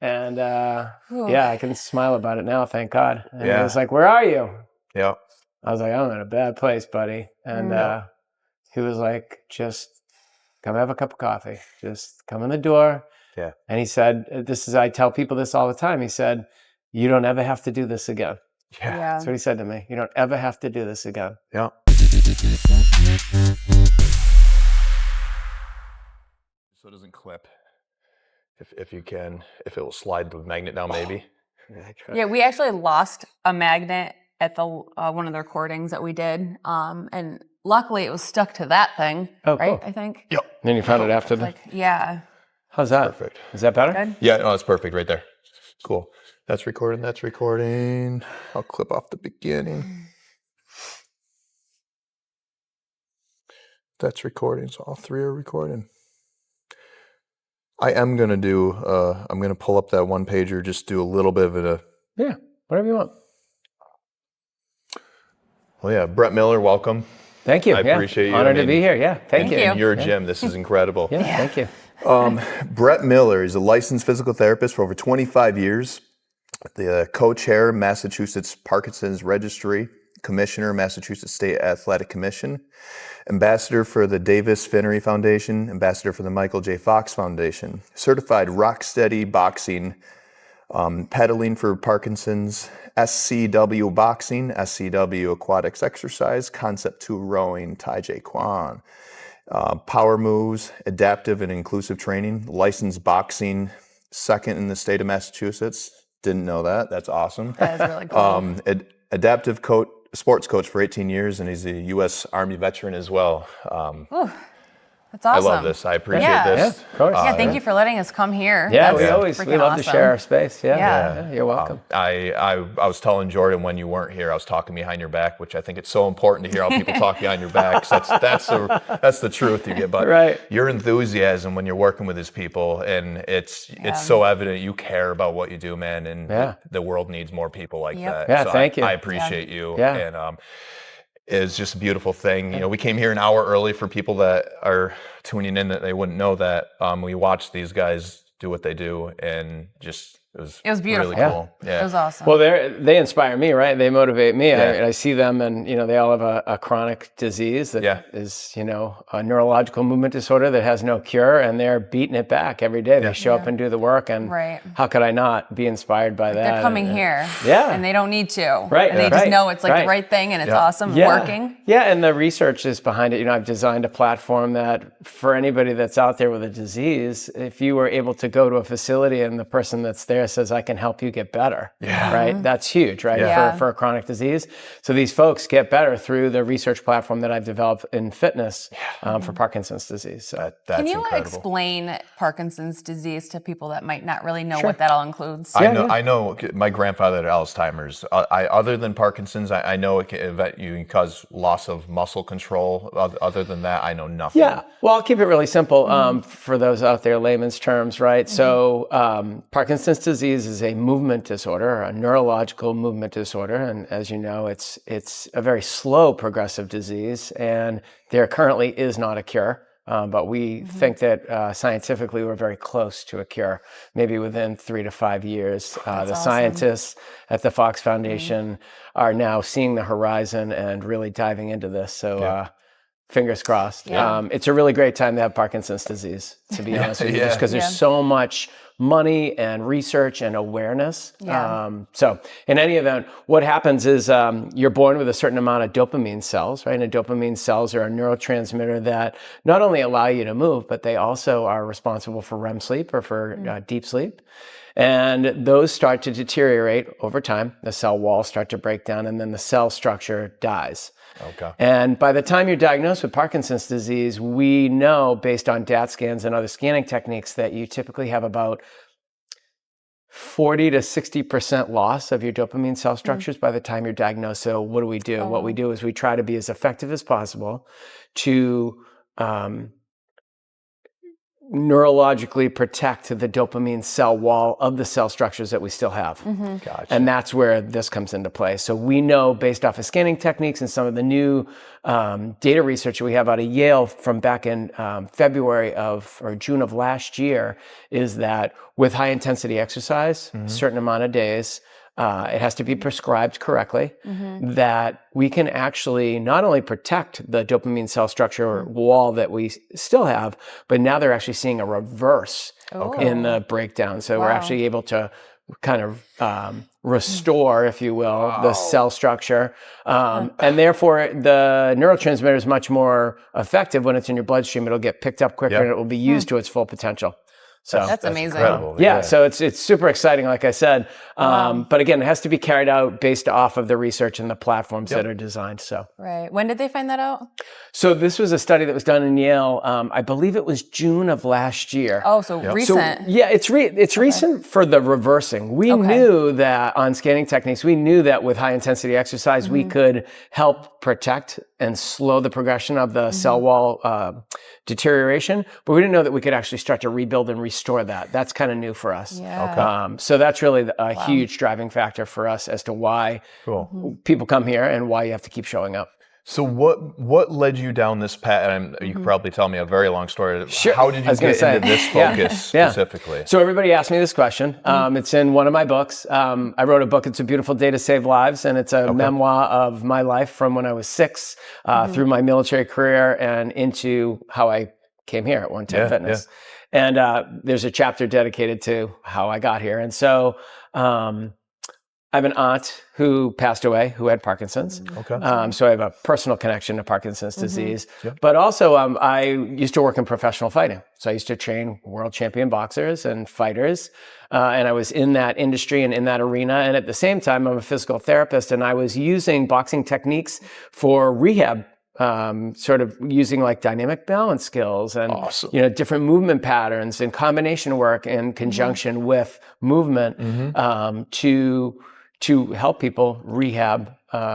And yeah, I can smile about it now, thank God. And Yeah. he was like, "Where are you?" Yeah. I was like, "I'm in a bad place, buddy." And he was like, "Just come have a cup of coffee. Just come in the door." Yeah. And he said, I tell people this all the time. He said, "You don't ever have to do this again." Yeah. That's what he said to me. "You don't ever have to do this again." Yeah. So it doesn't clip. If you can, if it will slide the magnet down, maybe. Yeah, we actually lost a magnet at the one of the recordings that we did, and luckily it was stuck to that thing. Oh, right? cool. I think. Yep. And then you found it after the. Yeah. How's that? Perfect. Is that better? Good. Yeah, no, it's perfect right there. Cool. That's recording. That's recording. I'll clip off the beginning. That's recording. So all three are recording. I am going to do, I'm going to pull up that one pager, just do a little bit of it. Yeah, whatever you want. Well, yeah, Brett Miller, welcome. Thank you. I appreciate you. Honored to be here. Yeah, thank you. In your gym, this is incredible. Yeah, thank you. Brett Miller is a licensed physical therapist for over 25 years, the co-chair, Massachusetts Parkinson's Registry, commissioner, Massachusetts State Athletic Commission, ambassador for the Davis Phinney Foundation, ambassador for the Michael J. Fox Foundation, certified rock steady boxing, pedaling for Parkinson's, SCW boxing, SCW aquatics exercise, concept 2 rowing, Tai Chi Kwan, power moves, adaptive and inclusive training, licensed boxing, second in the state of Massachusetts. Didn't know that. That's awesome. That is really cool. Adaptive sports coach for 18 years, and he's a U.S. Army veteran as well. That's awesome. I love this. I appreciate this. Yeah, of course. Yeah, thank you for letting us come here. Yeah, That's we love to share our space. Yeah. You're welcome. I was telling Jordan when you weren't here, I was talking behind your back, which I think it's so important to hear how people talk behind your back. That's the truth you get. But right. Your enthusiasm when you're working with these people, and it's so evident you care about what you do, man. And the world needs more people like that. Yeah, so thank you. I appreciate you. Yeah. And is just a beautiful thing. You know, we came here an hour early for people that are tuning in that they wouldn't know that. We watched these guys do what they do, and just it was beautiful. Really cool. Yeah. It was awesome. Well, they inspire me, right? They motivate me. I see them, and they all have a chronic disease that is, a neurological movement disorder that has no cure, and they're beating it back every day. They show up and do the work, and how could I not be inspired by that? They're coming here, and they don't need to, right? And they just know it's like the right thing, and it's awesome working. Yeah, and the research is behind it. I've designed a platform that for anybody that's out there with a disease, if you were able to go to a facility and the person that's there says, "I can help you get better," right? That's huge, right? For a chronic disease. So these folks get better through the research platform that I've developed in fitness for Parkinson's disease. So that's Can you incredible. Explain Parkinson's disease to people that might not really know what that all includes? I know my grandfather had Alzheimer's. Other than Parkinson's, I know you can cause loss of muscle control. Other than that, I know nothing. Yeah. Well, I'll keep it really simple for those out there, layman's terms, right? So Parkinson's disease is a movement disorder, a neurological movement disorder. And as you know, it's a very slow progressive disease, and there currently is not a cure. But we think that scientifically we're very close to a cure, maybe within 3 to 5 years. The scientists at the Fox Foundation are now seeing the horizon and really diving into this. So fingers crossed. It's a really great time to have Parkinson's disease, to be honest with you, just because there's so much money and research and awareness. So in any event, what happens is you're born with a certain amount of dopamine cells, right? And dopamine cells are a neurotransmitter that not only allow you to move, but they also are responsible for REM sleep or for deep sleep. And those start to deteriorate over time. The cell walls start to break down, and then the cell structure dies. Okay. And by the time you're diagnosed with Parkinson's disease, we know based on DAT scans and other scanning techniques that you typically have about 40 to 60% loss of your dopamine cell structures by the time you're diagnosed. So what do? What we do is we try to be as effective as possible to neurologically protect the dopamine cell wall of the cell structures that we still have. Gotcha. And that's where this comes into play. So we know, based off of scanning techniques and some of the new data research we have out of Yale from back in February or June of last year, is that with high intensity exercise, a certain amount of days, it has to be prescribed correctly, that we can actually not only protect the dopamine cell structure wall that we still have, but now they're actually seeing a reverse in the breakdown. So we're actually able to kind of restore, if you will, the cell structure. And therefore, the neurotransmitter is much more effective when it's in your bloodstream. It'll get picked up quicker and it will be used to its full potential. So That's amazing. Incredible. yeah, so it's super exciting, like I said. But again, it has to be carried out based off of the research and the platforms that are designed. So Right. When did they find that out? So this was a study that was done in Yale. I believe it was June of last year. Oh, so recent. So, yeah, it's recent for the reversing. We knew that on scanning techniques, we knew that with high intensity exercise, we could help protect and slow the progression of the cell wall deterioration, but we didn't know that we could actually start to rebuild and restore that. That's kind of new for us. Yeah. So that's really a huge driving factor for us as to why people come here and why you have to keep showing up. So what led you down this path? And you could probably tell me a very long story. Sure. How did you get into this focus specifically? So everybody asked me this question. It's in one of my books. I wrote a book. It's a beautiful day to save lives, and it's a memoir of my life from when I was 6 through my military career and into how I came here at 110 Fitness. And there's a chapter dedicated to how I got here. And so I have an aunt who passed away who had Parkinson's. So I have a personal connection to Parkinson's disease. But also I used to work in professional fighting. So I used to train world champion boxers and fighters. And I was in that industry and in that arena. And at the same time, I'm a physical therapist, and I was using boxing techniques for rehab, sort of using like dynamic balance skills and different movement patterns and combination work in conjunction with movement to help people rehab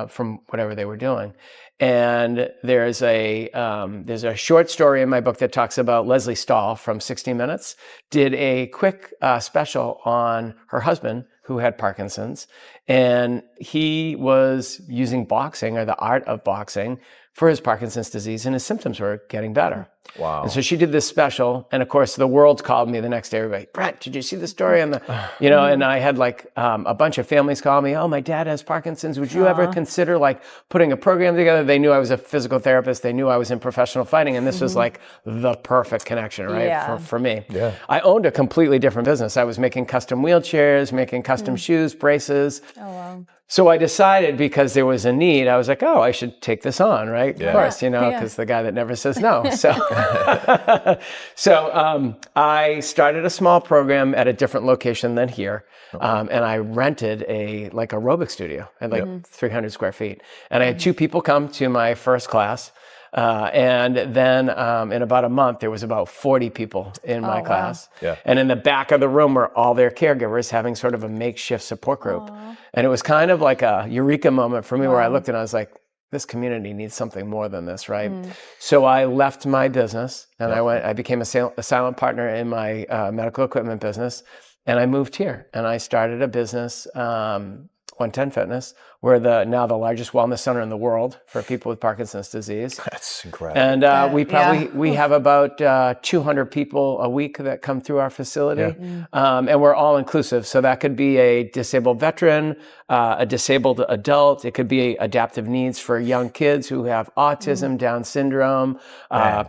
from whatever they were doing. And there's a short story in my book that talks about Leslie Stahl from 60 Minutes did a quick special on her husband who had Parkinson's, and he was using boxing, or the art of boxing, for his Parkinson's disease, and his symptoms were getting better. Wow. And so she did this special, and of course the world called me the next day. Everybody, Brett, did you see the story on the, and I had like a bunch of families call me, oh, my dad has Parkinson's. Would you ever consider like putting a program together? They knew I was a physical therapist. They knew I was in professional fighting, and this was like the perfect connection, right? For me. Yeah. I owned a completely different business. I was making custom wheelchairs, making custom shoes, braces. Oh, wow. So I decided, because there was a need, I was like, oh, I should take this on, right? Of course, because the guy that never says no. So, I started a small program at a different location than here. And I rented a aerobic studio at 300 square feet. And I had 2 people come to my first class. And then in about a month, there was about 40 people in my class. Yeah. And in the back of the room were all their caregivers having sort of a makeshift support group. And it was kind of like a eureka moment for me where I looked and I was like, this community needs something more than this, right? So I left my business and I became a silent partner in my medical equipment business. And I moved here and I started a business, 110 Fitness. We're now the largest wellness center in the world for people with Parkinson's disease. That's incredible. And we have about 200 people a week that come through our facility. And we're all inclusive. So that could be a disabled veteran, a disabled adult. It could be adaptive needs for young kids who have autism, Down syndrome.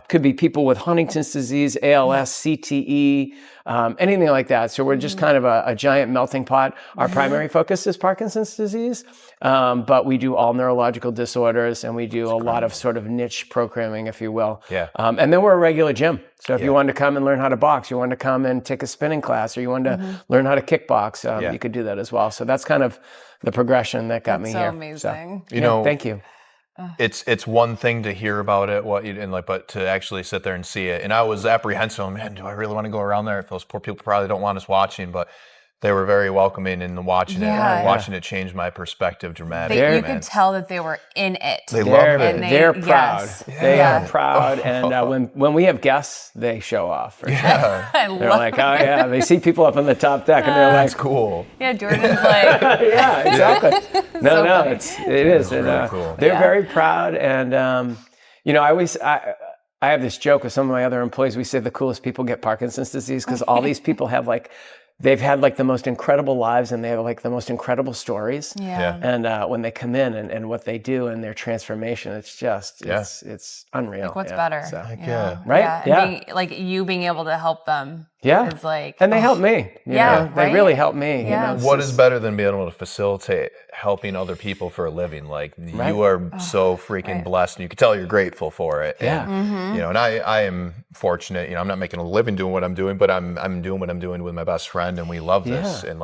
Could be people with Huntington's disease, ALS, CTE, anything like that. So we're just kind of a giant melting pot. Our primary focus is Parkinson's disease. But we do all neurological disorders, and we do a lot of sort of niche programming, if you will. And then we're a regular gym. So if you wanted to come and learn how to box, you wanted to come and take a spinning class, or you wanted to learn how to kickbox, you could do that as well. So that's kind of the progression that got me here. Amazing. So, thank you. It's one thing to hear about it, but to actually sit there and see it. And I was apprehensive. Man, do I really want to go around there? If those poor people probably don't want us watching, but They were very welcoming and watching Yeah. watching it change my perspective dramatically. You man. could tell that they were in it. They loved it. They're proud. Yes. They are proud, and when we have guests, they show off. For sure. I They're love like, oh yeah, they see people up on the top deck, and they're That's like, cool. Yeah, Jordan's like, yeah, exactly. No, So no, funny. it is. Really And, cool. They're Yeah. very proud, and I have this joke with some of my other employees. We say the coolest people get Parkinson's disease because all these people have they've had the most incredible lives, and they have the most incredible stories. yeah. And when they come in and what they do and their transformation, it's just it's unreal. Like, what's Yeah. better? So, you Right? know? Yeah. And you being able to help them. Yeah. Is like, and they help me. You Yeah, know? They right? really help me. Yeah. You know? What is better than being able to facilitate helping other people for a living? Like you are so freaking blessed, and you can tell you're grateful for it. Yeah. And, you know, and I am fortunate. You know, I'm not making a living doing what I'm doing, but I'm doing what I'm doing with my best friend, and we love this. And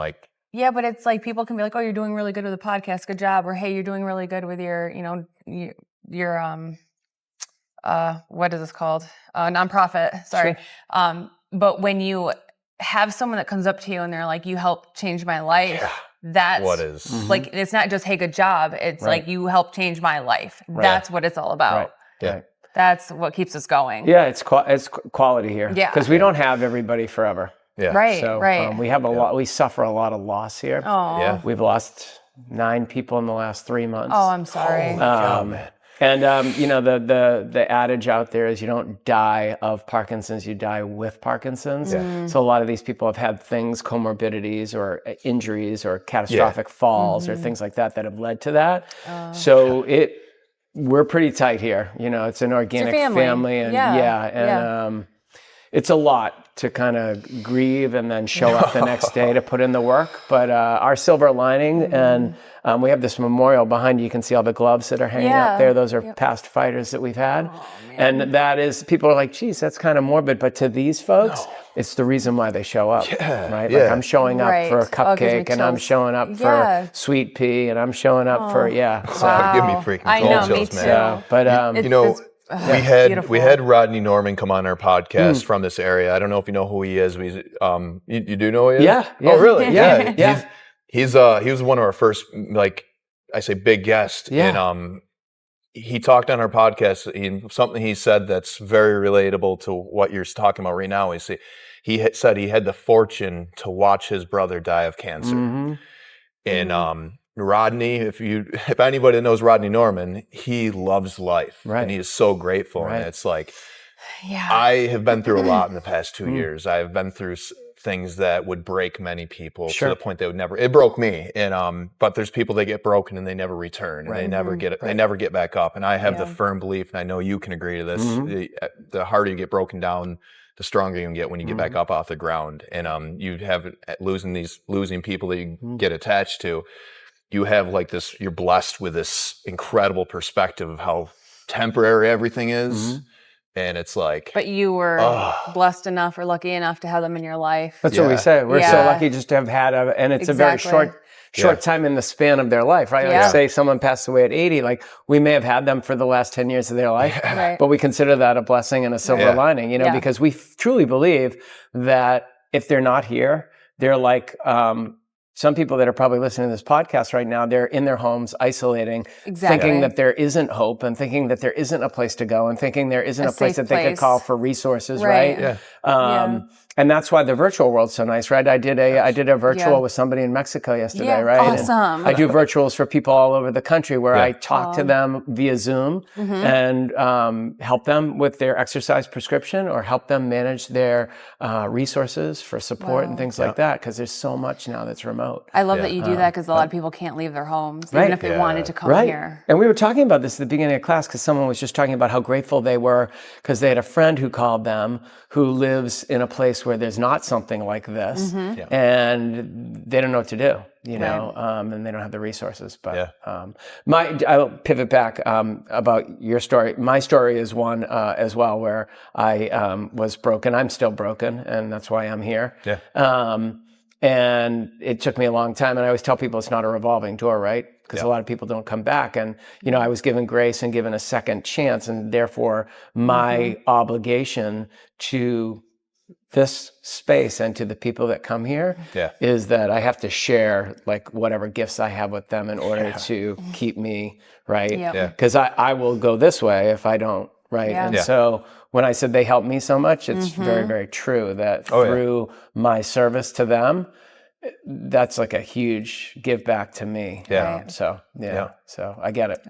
Yeah, but it's like people can be like, "Oh, you're doing really good with the podcast, good job," or "Hey, you're doing really good with your, your what is this called? Nonprofit." Sorry. Sure. But when you have someone that comes up to you and they're like, "You helped change my life," that's what is like it's not just "Hey, good job." It's like you helped change my life. That's what it's all about. Right. Yeah. Right. That's what keeps us going. Yeah, it's quality here. Yeah. Because we don't have everybody forever. Right. So right. we have a lot. We suffer a lot of loss here. Oh. Yeah. We've lost 9 people in the last 3 months. Oh, I'm sorry. The adage out there is you don't die of Parkinson's, you die with Parkinson's. So a lot of these people have had things, comorbidities or injuries or catastrophic falls or things like that have led to that. So we're pretty tight here. You know, it's an organic family, and it's a lot to kind of grieve and then show up the next day to put in the work. But our silver lining, and we have this memorial behind you. You can see all the gloves that are hanging up there. Those are past fighters that we've had. And that is, people are like, geez, that's kind of morbid. But to these folks, it's the reason why they show up, right? Like I'm showing up for a cupcake, and I'm showing up for a sweet pea, and I'm showing up for, Give me freaking I cold know, chills, me man. too. But, You know, we had Rodney Norman come on our podcast Mm. from this area. I don't know if you know who he is. You do know who he is? Yeah. Oh, really? Yeah. Yeah. He was one of our first, I say, big guests. Yeah. And he talked on our podcast. Something he said that's very relatable to what you're talking about right now. He said he had the fortune to watch his brother die of cancer. Mm-hmm. And Rodney, if anybody knows Rodney Norman, he loves life, and he is so grateful. And it's like, I have been through a lot in the past 2 years. I've been through things that would break many people to the point they would never. It broke me, and but there's people that get broken and they never return, and they never get it. They never get back up. And I have the firm belief, and I know you can agree to this: the harder you get broken down, the stronger you can get when you get back up off the ground. And you have losing people that you get attached to. You have you're blessed with this incredible perspective of how temporary everything is. And it's like, But you were blessed enough or lucky enough to have them in your life. That's what we say. We're so lucky just to have had and it's a very short time in the span of their life, right? Like say someone passed away at 80, we may have had them for the last 10 years of their life, but we consider that a blessing and a silver lining, because we truly believe that if they're not here, they're like, some people that are probably listening to this podcast right now, they're in their homes isolating, thinking that there isn't hope and thinking that there isn't a place to go and thinking there isn't a place that they could call for resources, right? And that's why the virtual world's so nice, right? I did a virtual with somebody in Mexico yesterday, right? Awesome. And I do virtuals for people all over the country where I talk to them via Zoom and help them with their exercise prescription or help them manage their resources for support and things like that, because there's so much now that's remote. I love that you do that because a lot of people can't leave their homes, even if they wanted to come here. And we were talking about this at the beginning of class because someone was just talking about how grateful they were because they had a friend who called them who lives in a place where there's not something like this and they don't know what to do, and they don't have the resources. But I'll pivot back about your story. My story is one as well where I was broken. I'm still broken, and that's why I'm here. And it took me a long time. And I always tell people it's not a revolving door, right? Because a lot of people don't come back. And, I was given grace and given a second chance. And therefore, my obligation to this space and to the people that come here is that I have to share like whatever gifts I have with them in order to keep me right. Because I will go this way if I don't. Right. And so when I said they helped me so much, it's very, very true that through my service to them, that's like a huge give back to me. So I get it.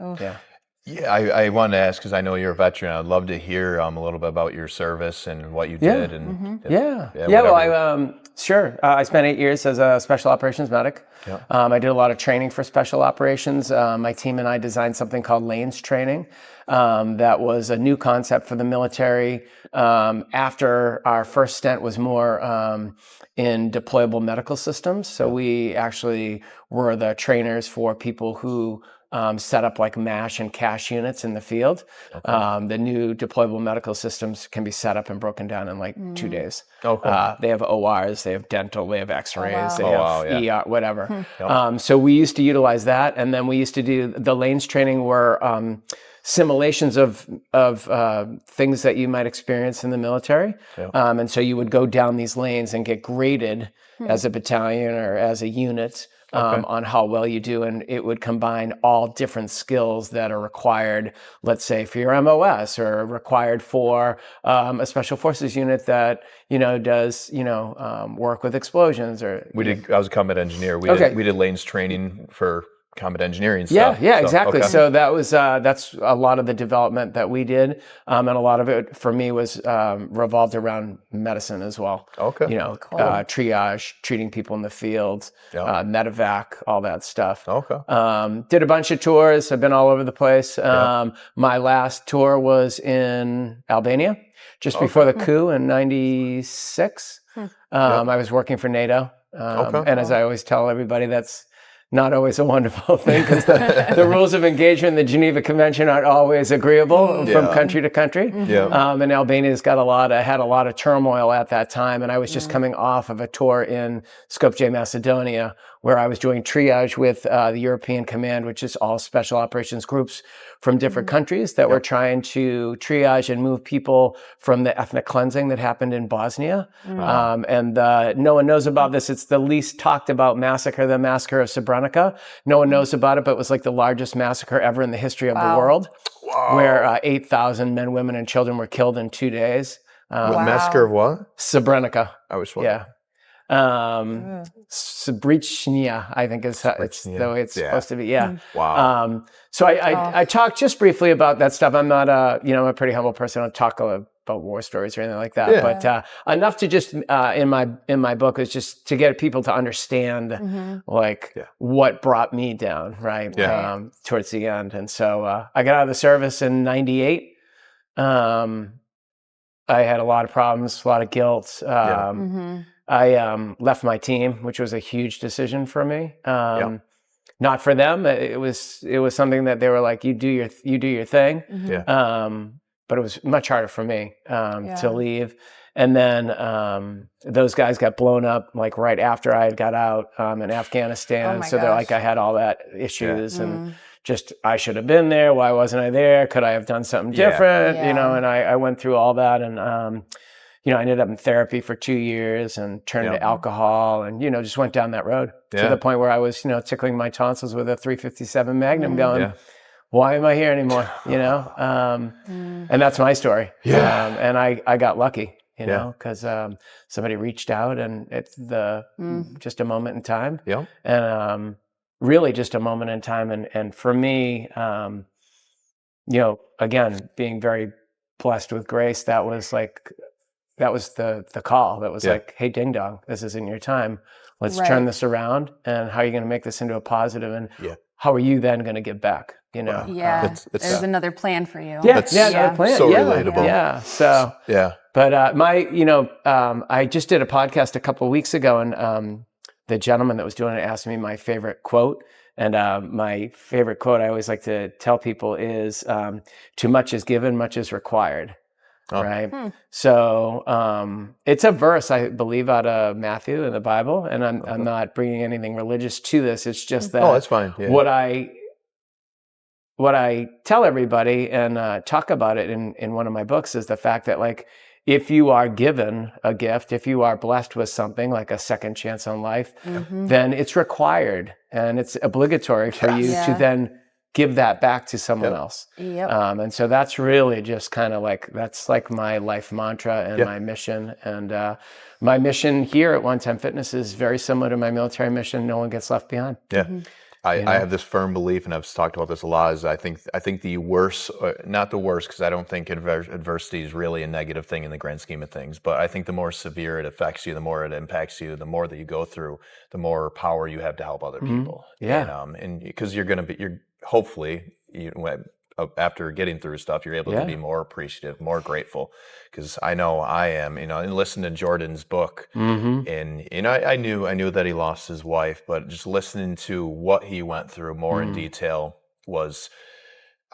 Yeah, I wanted to ask, because I know you're a veteran, I'd love to hear a little bit about your service and what you did. And Sure. I spent 8 years as a special operations medic. I did a lot of training for special operations. My team and I designed something called lanes training. That was a new concept for the military. After our first stint was more in deployable medical systems. So we actually were the trainers for people who set up like MASH and CASH units in the field. The new deployable medical systems can be set up and broken down in like 2 days. They have ORs, they have dental, they have x-rays, they have ER, whatever. So we used to utilize that. And then we used to do the lanes training were simulations of things that you might experience in the military. And so you would go down these lanes and get graded as a battalion or as a unit on how well you do. And it would combine all different skills that are required, let's say for your MOS or required for a special forces unit that, does, work with explosions or. I was a combat engineer. We did lanes training for combat engineering stuff. Exactly. So that was that's a lot of the development that we did, and a lot of it for me was revolved around medicine as well. Triage, treating people in the field, medevac, all that stuff. Did a bunch of tours. I've been all over the place. My last tour was in Albania, just before the coup in '96. I was working for NATO, and as I always tell everybody, that's not always a wonderful thing because the rules of engagement in the Geneva Convention aren't always agreeable from country to country. And Albania's had a lot of turmoil at that time. And I was just coming off of a tour in Skopje, Macedonia, where I was doing triage with the European Command, which is all special operations groups from different countries that were trying to triage and move people from the ethnic cleansing that happened in Bosnia. And no one knows about this. It's the least talked about massacre, the massacre of Srebrenica. No one knows about it, but it was like the largest massacre ever in the history of the world, where 8,000 men, women, and children were killed in 2 days. Massacre of what? Srebrenica. I was wondering. Srebrenica, I think it's the way it's supposed to be. So I talked just briefly about that stuff. I'm not I'm a pretty humble person. I don't talk about war stories or anything like that. But enough to just in my book is just to get people to understand what brought me down towards the end. And so I got out of the service in '98. I had a lot of problems, a lot of guilt. I left my team, which was a huge decision for me. Not for them. It was something that they were like, you do your thing. But it was much harder for me to leave. And then those guys got blown up like right after I had got out in Afghanistan. So they're like, I had all that issues and just I should have been there. Why wasn't I there? Could I have done something different? And I went through all that and I ended up in therapy for 2 years and turned to alcohol and, just went down that road to the point where I was, tickling my tonsils with a .357 Magnum going, why am I here anymore? And that's my story. And I got lucky, because somebody reached out and it's just a moment in time. And really just a moment in time. And for me, again, being very blessed with grace, that was the call. That was like, hey, ding dong, this isn't your time. Let's turn this around. And how are you going to make this into a positive? And how are you then going to give back? There's another plan for you. Another plan. So relatable. But I just did a podcast a couple of weeks ago, and the gentleman that was doing it asked me my favorite quote. And my favorite quote I always like to tell people is, too much is given, much is required. Right. So it's a verse, I believe, out of Matthew in the Bible. And I'm not bringing anything religious to this. It's just that that's fine. What I tell everybody and talk about it in one of my books is the fact that if you are given a gift, if you are blessed with something like a second chance on life, then it's required and it's obligatory for you to then give that back to someone else. And so that's really just kind of like, that's like my life mantra and my mission. And my mission here at One Time Fitness is very similar to my military mission. No one gets left behind. Yeah. I have this firm belief, and I've talked about this a lot, is I think the worst, not the worst, because I don't think adversity is really a negative thing in the grand scheme of things, but I think the more severe it affects you, the more it impacts you, the more that you go through, the more power you have to help other people. And because you're hopefully, after getting through stuff, you're able to be more appreciative, more grateful. Because I know I am, and listen to Jordan's book, and I knew that he lost his wife, but just listening to what he went through more in detail was,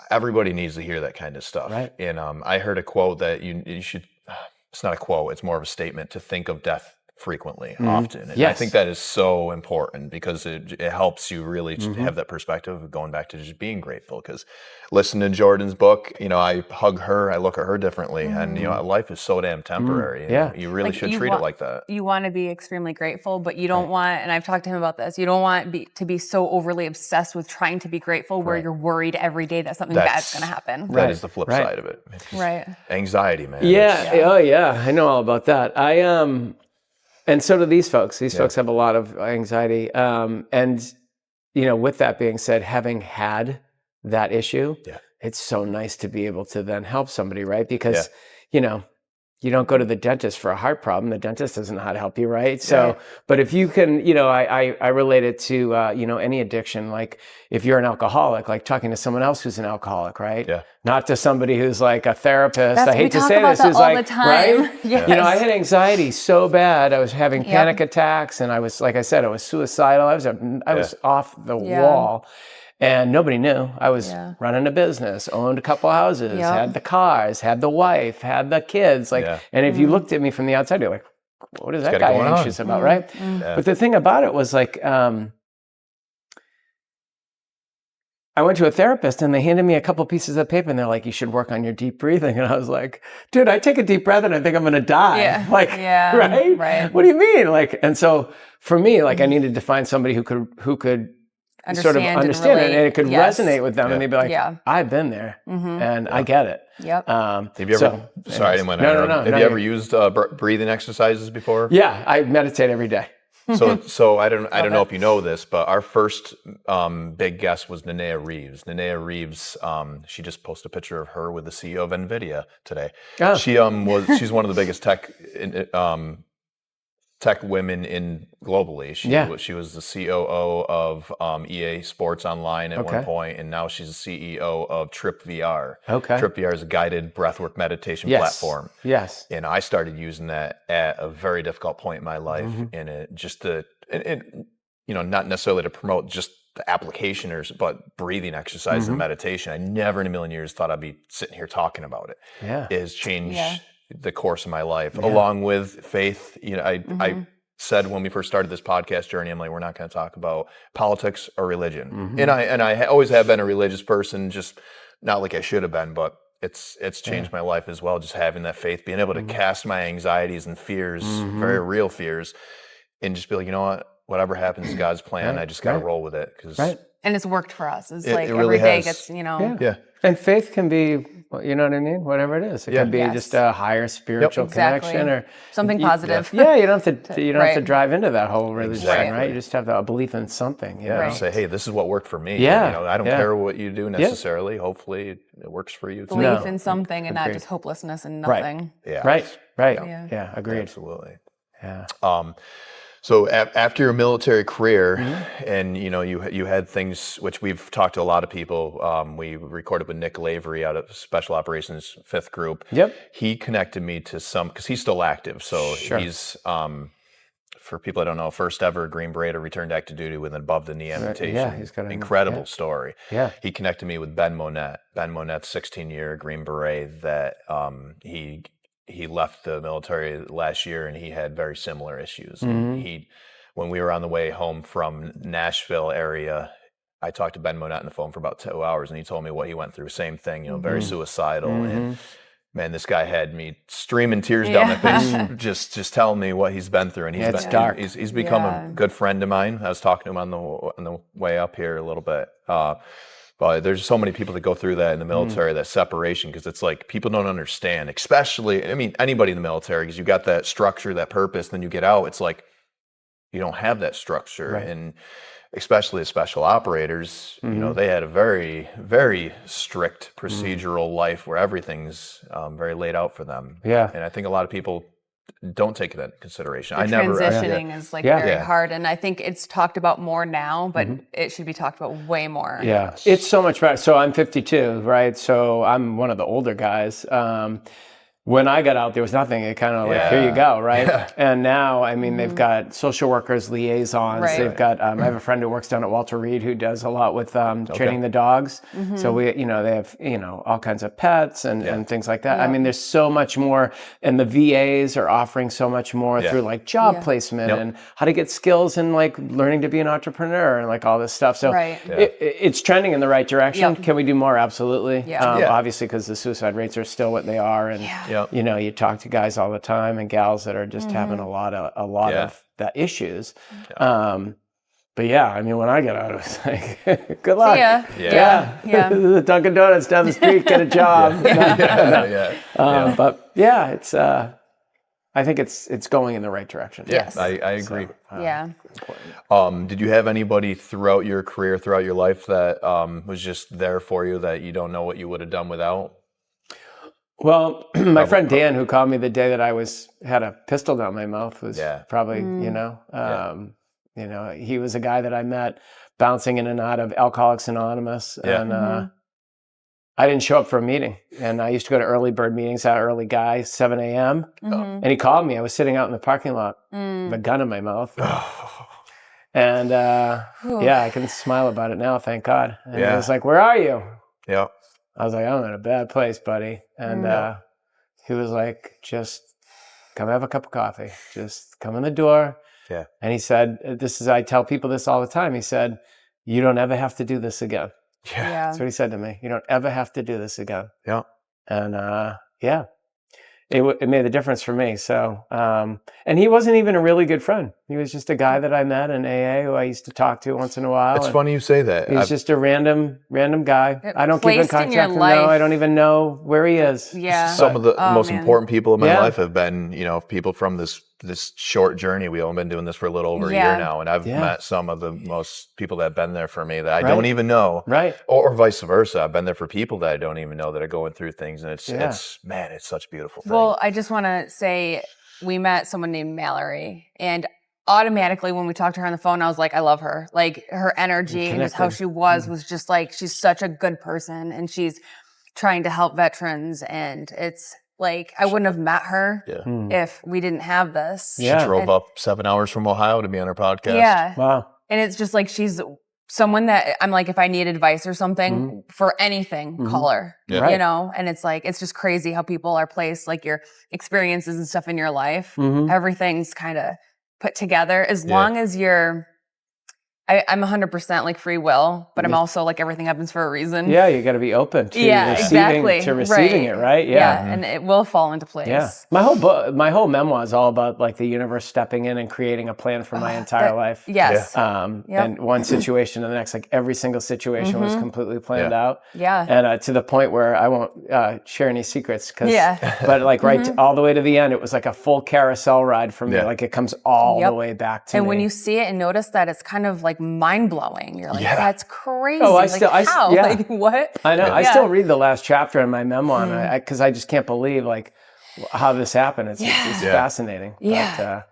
everybody needs to hear that kind of stuff. Right. And I heard a quote that you should. It's not a quote; it's more of a statement, to think of death frequently, often. And I think that is so important, because it helps you really have that perspective of going back to just being grateful. Because listening to Jordan's book, I hug her, I look at her differently, and life is so damn temporary. You really should treat it like that. You want to be extremely grateful, but you don't want, and I've talked to him about this, you don't want to be so overly obsessed with trying to be grateful where you're worried every day that something bad's going to happen. That is the flip side of it. Anxiety, man. Oh yeah, I know all about that. And so do these folks. These folks have a lot of anxiety. And, with that being said, having had that issue, it's so nice to be able to then help somebody, right? Because, you don't go to the dentist for a heart problem. The dentist doesn't know how to help you, right? So, but if you can, I relate it to, any addiction. Like if you're an alcoholic, like talking to someone else who's an alcoholic, right? Yeah. Not to somebody who's like a therapist. I hate to say this, who's like, right? Yes. I had anxiety so bad. I was having panic attacks, and I was, like I said, I was suicidal. I was off the wall. And nobody knew. I was running a business, owned a couple houses, had the cars, had the wife, had the kids. And if you looked at me from the outside, you're like, what is that guy anxious about, right? But the thing about it was like, I went to a therapist and they handed me a couple pieces of paper and they're like, you should work on your deep breathing. And I was like, dude, I take a deep breath and I think I'm going to die. Right? What do you mean? And so for me, I needed to find somebody who could sort of understand it, and it could resonate with them, and they'd be like, I've been there, and I get it. Have you ever, sorry, I didn't want to interrupt. Have you ever used breathing exercises before? Yeah, I meditate every day. So I don't know if you know this, but our first big guest was Nenea Reeves. Nenea Reeves, she just posted a picture of her with the CEO of NVIDIA today. Oh. She's one of the biggest tech women in globally. She was the COO of EA Sports Online at one point, and now she's the CEO of Trip VR. Trip VR is a guided breathwork meditation platform. Yes. And I started using that at a very difficult point in my life, and not necessarily to promote just the application but breathing exercise and meditation. I never in a million years thought I'd be sitting here talking about it. It has changed the course of my life, along with faith. I said when we first started this podcast journey, I'm like, we're not going to talk about politics or religion. And I always have been a religious person, just not like I should have been, but it's changed my life as well. Just having that faith, being able to cast my anxieties and fears, very real fears, and just be like, you know what, whatever happens is God's plan. I just got to roll with it. And it's worked for us. It's really every day has. gets, And faith can be, you know what I mean? Whatever it is. It can be just a higher spiritual connection or something positive. You don't have to drive into that whole religion, right? You just have a belief in something. Say, hey, this is what worked for me. I don't care what you do necessarily. Hopefully it works for you too. Belief in something and not just hopelessness and nothing. Right. Agreed. Absolutely. So after your military career, and you had things which we've talked to a lot of people. We recorded with Nick Lavery out of Special Operations 5th Group. He connected me to because he's still active. So he's for people that don't know, first ever Green Beret to return to active duty with an above the knee amputation. He's got an incredible story. He connected me with Ben Monette. Ben Monette's 16-year Green Beret that he left the military last year, and he had very similar issues. And when we were on the way home from Nashville area, I talked to Ben Monette on the phone for about 2 hours, and he told me what he went through. Same thing, very suicidal. And man, this guy had me streaming tears down my face, just telling me what he's been through, and he's become a good friend of mine. I was talking to him on the way up here a little bit. But there's so many people that go through that in the military, that separation, because it's like people don't understand, especially, I mean, anybody in the military, because you got that structure, that purpose, then you get out, it's like you don't have that structure. Right. And especially as special operators, you know, they had a very, very strict procedural life where everything's very laid out for them. Yeah. And I think a lot of people don't take that into consideration. Transitioning is like very hard, and I think it's talked about more now, but it should be talked about way more. Yeah, it's so much better. So I'm 52, right? So I'm one of the older guys. When I got out, there was nothing. It kind of like, here you go, right? Yeah. And now, I mean, they've got social workers, liaisons. Right. They've got, I have a friend who works down at Walter Reed who does a lot with training the dogs. So they have, all kinds of pets and things like that. I mean, there's so much more, and the VAs are offering so much more through like job placement and how to get skills and like learning to be an entrepreneur and like all this stuff. So it's trending in the right direction. Can we do more? Absolutely. Obviously, because the suicide rates are still what they are. And you talk to guys all the time and gals that are just having a lot of the issues. But I mean, when I got out, it was like, good luck. The Dunkin' Donuts down the street, get a job. But it's I think it's going in the right direction. Yes, I agree. So, did you have anybody throughout your career, throughout your life that was just there for you that you don't know what you would have done without? Well, my friend Dan, who called me the day that I had a pistol down my mouth, was probably, he was a guy that I met bouncing in and out of Alcoholics Anonymous. And I didn't show up for a meeting. And I used to go to early bird meetings, that early guy, 7 a.m. And he called me. I was sitting out in the parking lot with a gun in my mouth. And I can smile about it now, thank God. And I was like, where are you? Yeah. I was like, I'm in a bad place, buddy. And he was like, just come have a cup of coffee. Just come in the door. Yeah. And he said, I tell people this all the time. He said, you don't ever have to do this again. Yeah. That's what he said to me. You don't ever have to do this again. Yeah. And it made the difference for me. So, and he wasn't even a really good friend. He was just a guy that I met in AA who I used to talk to once in a while. It's funny you say that. He's just a random guy. I don't keep in contact with him. No, I don't even know where he is. Yeah. Some of the most important people in my life have been, people from this short journey. We've only been doing this for a little over a year now, and I've met some of the most people that have been there for me that I don't even know. Right. Or vice versa. I've been there for people that I don't even know that are going through things, and it's such a beautiful thing. Well, I just want to say we met someone named Mallory, and automatically when we talked to her on the phone, I was like, I love her. Like her energy and just how she was just like, she's such a good person, and she's trying to help veterans, and it's like, I wouldn't have met her if we didn't have this. She drove up 7 hours from Ohio to be on her podcast. Yeah. Wow. And it's just like, she's someone that I'm like, if I need advice or something for anything, call her, and it's like, it's just crazy how people are placed, like your experiences and stuff in your life, everything's kind of put together as long as you're, I'm 100% like free will, but I'm also like everything happens for a reason. Yeah, you got to be open to receiving it, right? Yeah, and it will fall into place. Yeah, my whole memoir is all about like the universe stepping in and creating a plan for my entire life. Yes. And one situation to the next, like every single situation was completely planned out. Yeah. And to the point where I won't share any secrets, but like all the way to the end, it was like a full carousel ride for me. Like it comes all the way back to me. And when you see it and notice that, it's kind of like mind-blowing. You're like, that's crazy. Oh, how? Like, what? I know. I still read the last chapter in my memoir because I just can't believe like how this happened. It's fascinating. Yeah. But,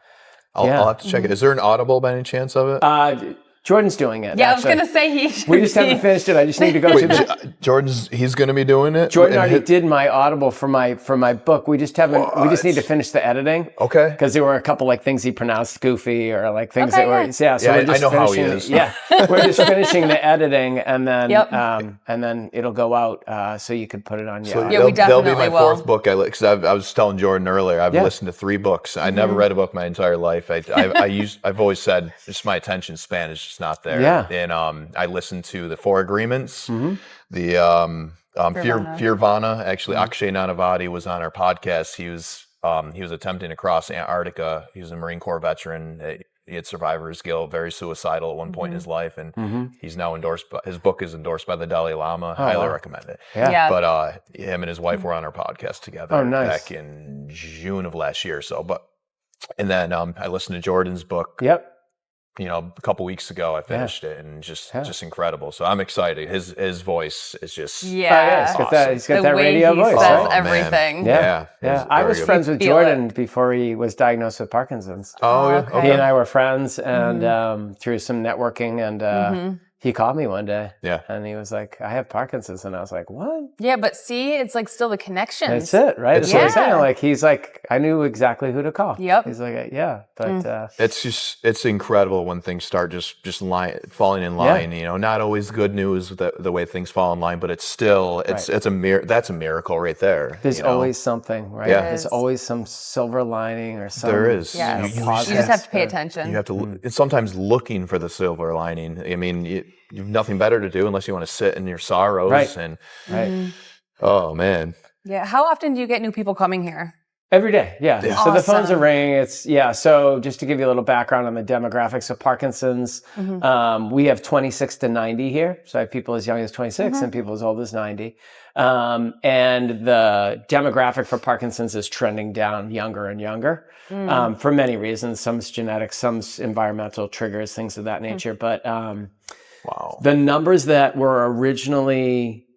I'll have to check it. Is there an Audible by any chance of it? Jordan's doing it. Yeah, actually. I was going to say he should. We just haven't finished it. I just need to go to the... He's going to be doing it? Jordan already did my Audible for my book. We just haven't, we just need to finish the editing. Okay. Because there were a couple like things he pronounced goofy or like things that were, so we're just I know how he is. We're just finishing the editing and then it'll go out so you could put it on your... So we definitely That'll be my fourth book. Because I was telling Jordan earlier, I've listened to 3 books. I never read a book my entire life. I've always said just my attention span is just not there. Yeah. And I listened to the 4 Agreements, the Fearvana. Actually, Akshay Nanavati was on our podcast. He was attempting to cross Antarctica. He was a Marine Corps veteran. He had survivor's guilt, very suicidal at one point in his life, and he's now his book is endorsed by the Dalai Lama. Highly recommend it. Yeah. But him and his wife were on our podcast together nice. back in June of last year or so. And then I listened to Jordan's book. Yep. A couple weeks ago, I finished it, and just incredible. So I'm excited. His voice is just awesome. He's got that radio voice. He says everything. Yeah. I was friends with Jordan before he was diagnosed with Parkinson's. Oh, yeah. Okay. He and I were friends, and through some networking, and he called me one day. Yeah. And he was like, I have Parkinson's. And I was like, what? Yeah, but see, it's like still the connections. That's it, right? That's what I'm saying. Like, he's like, I knew exactly who to call. Yep. He's like, yeah. But it's incredible when things start just falling in line. Not always good news the way things fall in line, but it's still that's a miracle right there. There's always something, right? Yeah. There's always some silver lining or something. There is. Yes. You just have to pay attention. You have to. It's sometimes looking for the silver lining. I mean, you have nothing better to do unless you want to sit in your sorrows. Right. Oh man. Yeah. How often do you get new people coming here? Every day, yeah. So the phones are Awesome. ringing. So just to give you a little background on the demographics of Parkinson's, we have 26 to 90 here. So I have people as young as 26 and people as old as 90. And the demographic for Parkinson's is trending down younger and younger for many reasons. Some's genetic, some's environmental triggers, things of that nature. But wow. The numbers that were originally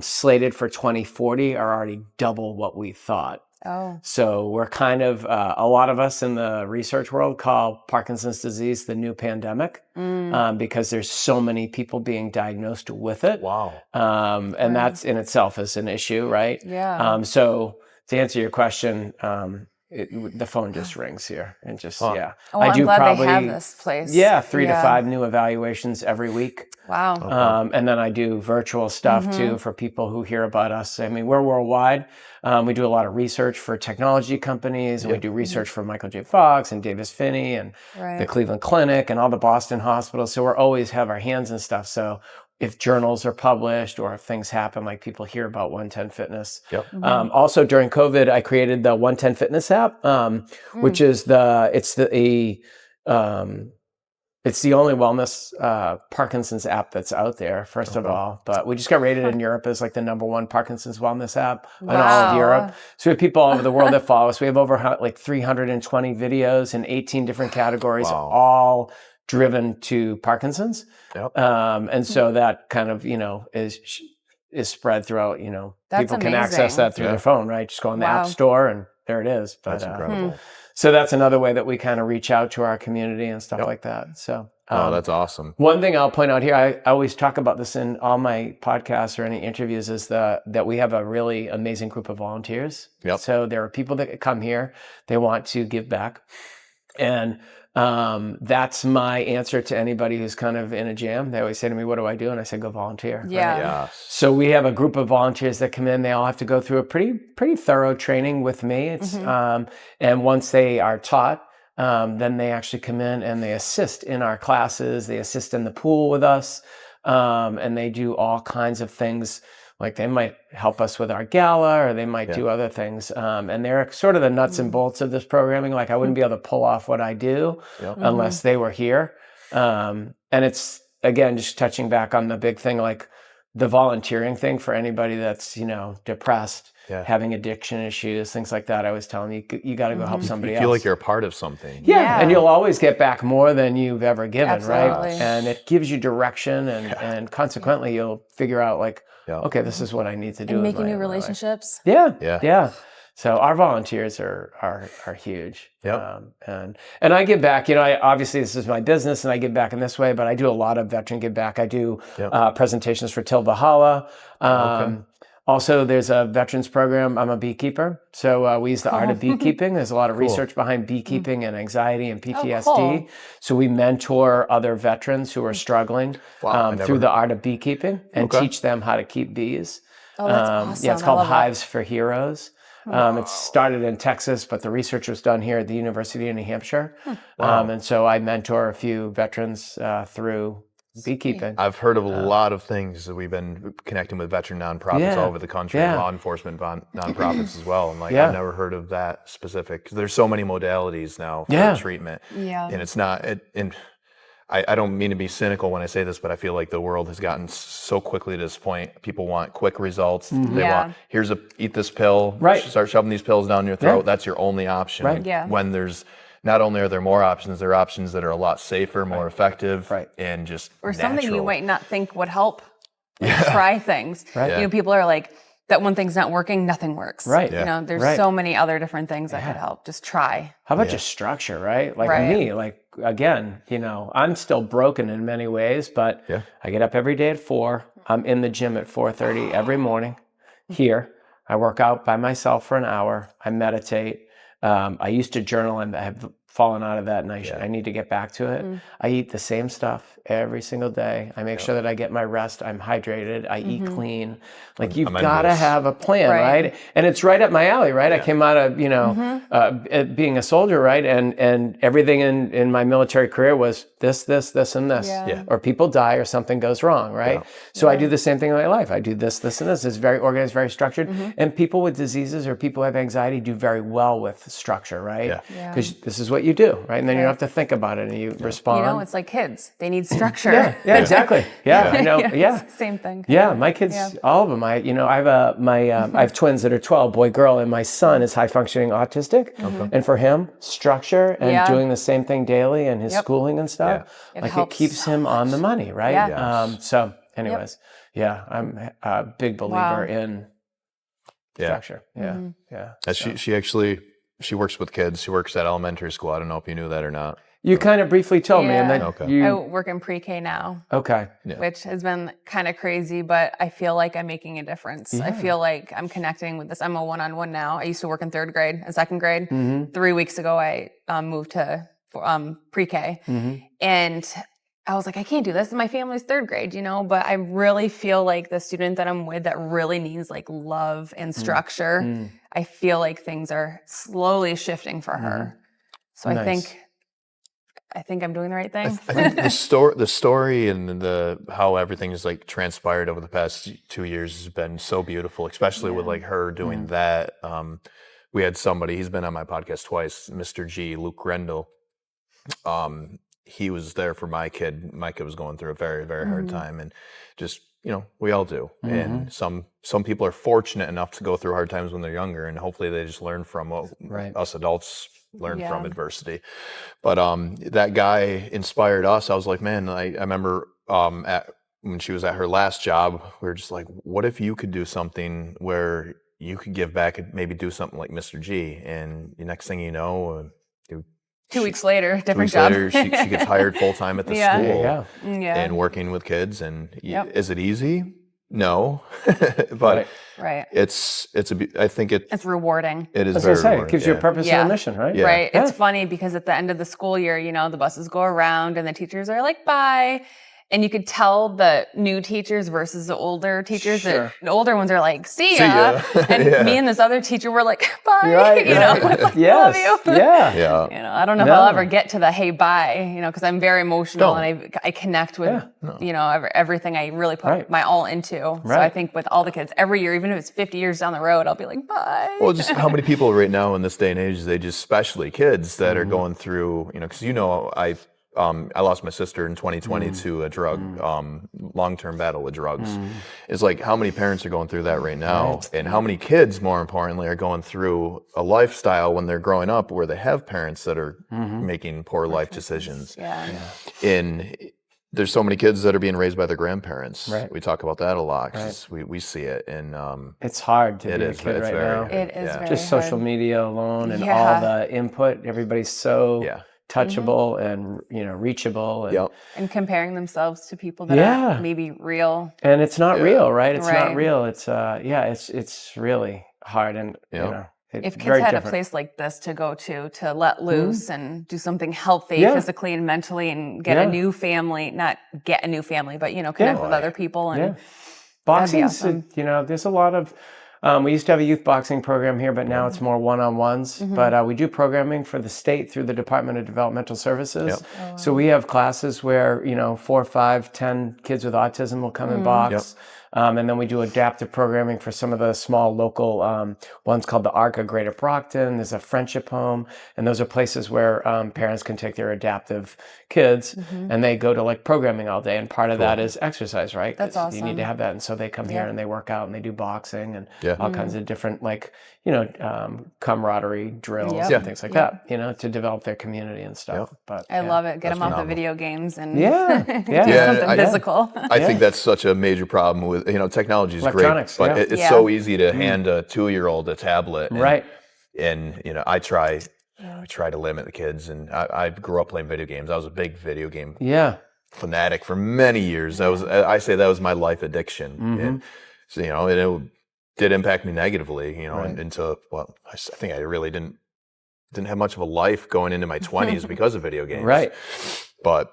slated for 2040 are already double what we thought. Oh. So we're kind of, a lot of us in the research world call Parkinson's disease the new pandemic because there's so many people being diagnosed with it. Wow. And that's in itself is an issue, right? Yeah. So to answer your question, the phone just rings here and just, Oh, I'm glad they have this place. 3 to 5 new evaluations every week. Wow. And then I do virtual stuff too for people who hear about us. I mean, we're worldwide. We do a lot of research for technology companies, and we do research for Michael J. Fox and Davis Phinney and the Cleveland Clinic and all the Boston hospitals. So we're always have our hands in stuff. So if journals are published or if things happen, like people hear about 110 Fitness. Yep. Also during COVID, I created the 110 Fitness app, which is it's the only wellness Parkinson's app that's out there, first of all. But we just got rated in Europe as like the #1 Parkinson's wellness app in all of Europe. So we have people all over the world that follow us. We have over like 320 videos in 18 different categories, all driven to Parkinson's. Yep. And so that kind of, is spread throughout, That's people can amazing. access that through their phone, right? Just go on the App Store and there it is. But, that's incredible. So that's another way that we kind of reach out to our community and stuff like that. So, that's awesome. One thing I'll point out here, I always talk about this in all my podcasts or any interviews, is that we have a really amazing group of volunteers. Yep. So there are people that come here, they want to give back. And that's my answer to anybody who's kind of in a jam. They always say to me, what do I do? And I say, go volunteer. Yeah. Right? Yes. So we have a group of volunteers that come in. They all have to go through a pretty thorough training with me. It's and once they are taught, then they actually come in and they assist in our classes. They assist in the pool with us, and they do all kinds of things. Like they might help us with our gala, or they might do other things. And they're sort of the nuts and bolts of this programming. Like I wouldn't be able to pull off what I do unless they were here. And it's, again, just touching back on the big thing, like the volunteering thing for anybody that's, depressed, having addiction issues, things like that. I always tell them, you got to go help somebody else. You feel like you're a part of something. Yeah. And you'll always get back more than you've ever given, Absolutely. right? And it gives you direction, and consequently you'll figure out like, okay, this is what I need to do. And making new relationships. Yeah. So our volunteers are huge. Yep. And I give back. Obviously this is my business, and I give back in this way. But I do a lot of veteran give back. I do presentations for Till Valhalla. Also, there's a veterans program. I'm a beekeeper, so we use the art of beekeeping. There's a lot of research behind beekeeping and anxiety and PTSD. cool. So we mentor other veterans who are struggling through the art of beekeeping and teach them how to keep bees. Oh, that's awesome. Yeah, it's called Hives for Heroes. It started in Texas, but the research was done here at the University of New Hampshire. And so I mentor a few veterans through beekeeping. I've heard of a lot of things. We've been connecting with veteran nonprofits all over the country, and law enforcement nonprofits as well. And like, I've never heard of that specific, because there's so many modalities now for treatment. Yeah. And it's not, and I don't mean to be cynical when I say this, but I feel like the world has gotten so quickly to this point. People want quick results. They want, eat this pill, start shoving these pills down your throat. That's your only option. Right. Yeah. When there's, not only are there more options, there are options that are a lot safer, more effective, and just or natural. Something you might not think would help. Try things. Right. You know, people are like, that one thing's not working, nothing works. Right. You know, there's so many other different things that could help. Just try. How about just structure, right? Like me, like, again, you know, I'm still broken in many ways, but I get up every day at 4. I'm in the gym at 4:30 every morning here. I work out by myself for an hour. I meditate. I used to journal, and I have fallen out of that, and I need to get back to it. I eat the same stuff every single day. I make sure that I get my rest. I'm hydrated. I eat clean. Like, you've got to have a plan, right? And it's right up my alley, right? I came out of, you know, being a soldier, right? And everything in my military career was this, and this. Or people die or something goes wrong, right? So I do the same thing in my life. I do this, and this. It's very organized, very structured. And people with diseases or people who have anxiety do very well with structure, right? Because this is what you do, right? And then you don't have to think about it, and you respond. You know, it's like kids. They need structure. Exactly. I know. Same thing. My kids, all of them. I have twins that are 12, boy, girl, and my son is high functioning autistic. And for him, structure and doing the same thing daily and his schooling and stuff, it keeps him on the money, right? So anyways, I'm a big believer in structure. She works with kids. She works at elementary school. I don't know if you knew that or not. You kind of briefly told me, and then I work in pre-K now. Which has been kind of crazy, but I feel like I'm making a difference. I feel like I'm connecting with this. I'm a one-on-one now. I used to work in 3rd grade and 2nd grade. 3 weeks ago, I moved to pre-K, and I was like, I can't do this. My family's 3rd grade, you know, but I really feel like the student that I'm with that really needs like love and structure. I feel like things are slowly shifting for her. So I think I'm doing the right thing. I think the story and how everything has like transpired over the past 2 years has been so beautiful, especially with like her doing that. We had somebody, he's been on my podcast twice, Mr. G, Luke Grendel. He was there for my kid. My kid was going through a very, very hard time, and just, you know, we all do. And some people are fortunate enough to go through hard times when they're younger, and hopefully they just learn from what us adults learn from adversity. But that guy inspired us. I was like, man, I remember when she was at her last job, we were just like, what if you could do something where you could give back and maybe do something like Mr. G? And the next thing you know, 2 weeks later, different job. She gets hired full time at the school and working with kids. And is it easy? No, but I think it's rewarding. It is very rewarding. It gives you a purpose and a mission, right? Right. It's funny because at the end of the school year, you know, the buses go around and the teachers are like, bye. And you could tell the new teachers versus the older teachers. The older ones are like, see ya. And me and this other teacher were like, bye. You know, love you. You know, I don't know if I'll ever get to the hey, bye, you know, because I'm very emotional and I connect with, you know, everything I really put my all into. So I think with all the kids, every year, even if it's 50 years down the road, I'll be like, bye. Well, just how many people right now in this day and age, especially kids that are going through, you know, because, you know, I lost my sister in 2020 to a drug, long-term battle with drugs. It's like, how many parents are going through that right now? And how many kids, more importantly, are going through a lifestyle when they're growing up where they have parents that are making poor life decisions. And there's so many kids that are being raised by their grandparents. We talk about that a lot because we see it. And it's hard to be a kid right now. It is very just hard. social media alone and all the input. Everybody's so touchable and, you know, reachable and comparing themselves to people that are maybe real, and it's not real, right? It's not real. It's it's really hard, and you know, if kids had a place like this to go to let loose and do something healthy physically and mentally and get a new family, not get a new family, but, you know, connect with other people and boxing's awesome. You know, there's a lot of We used to have a youth boxing program here, but now it's more one-on-ones. But we do programming for the state through the Department of Developmental Services. So we have classes where, 4, 5, 10 kids with autism will come and box. And then we do adaptive programming for some of the small local ones called the ARC of Greater Brockton. There's a friendship home. And those are places where parents can take their adaptive kids and they go to like programming all day. And part of that is exercise, right? That's awesome. You need to have that. And so they come here and they work out and they do boxing and all kinds of different like, camaraderie drills and things like that, to develop their community and stuff. But I love it. Get them off the video games and do something physical. I think that's such a major problem with, technology is great, but it's so easy to hand a 2-year-old a tablet. And, I try to limit the kids. And I grew up playing video games. I was a big video game fanatic for many years. I say that was my life addiction. And so, it did impact me negatively, into, I think I really didn't have much of a life going into my 20s because of video games. But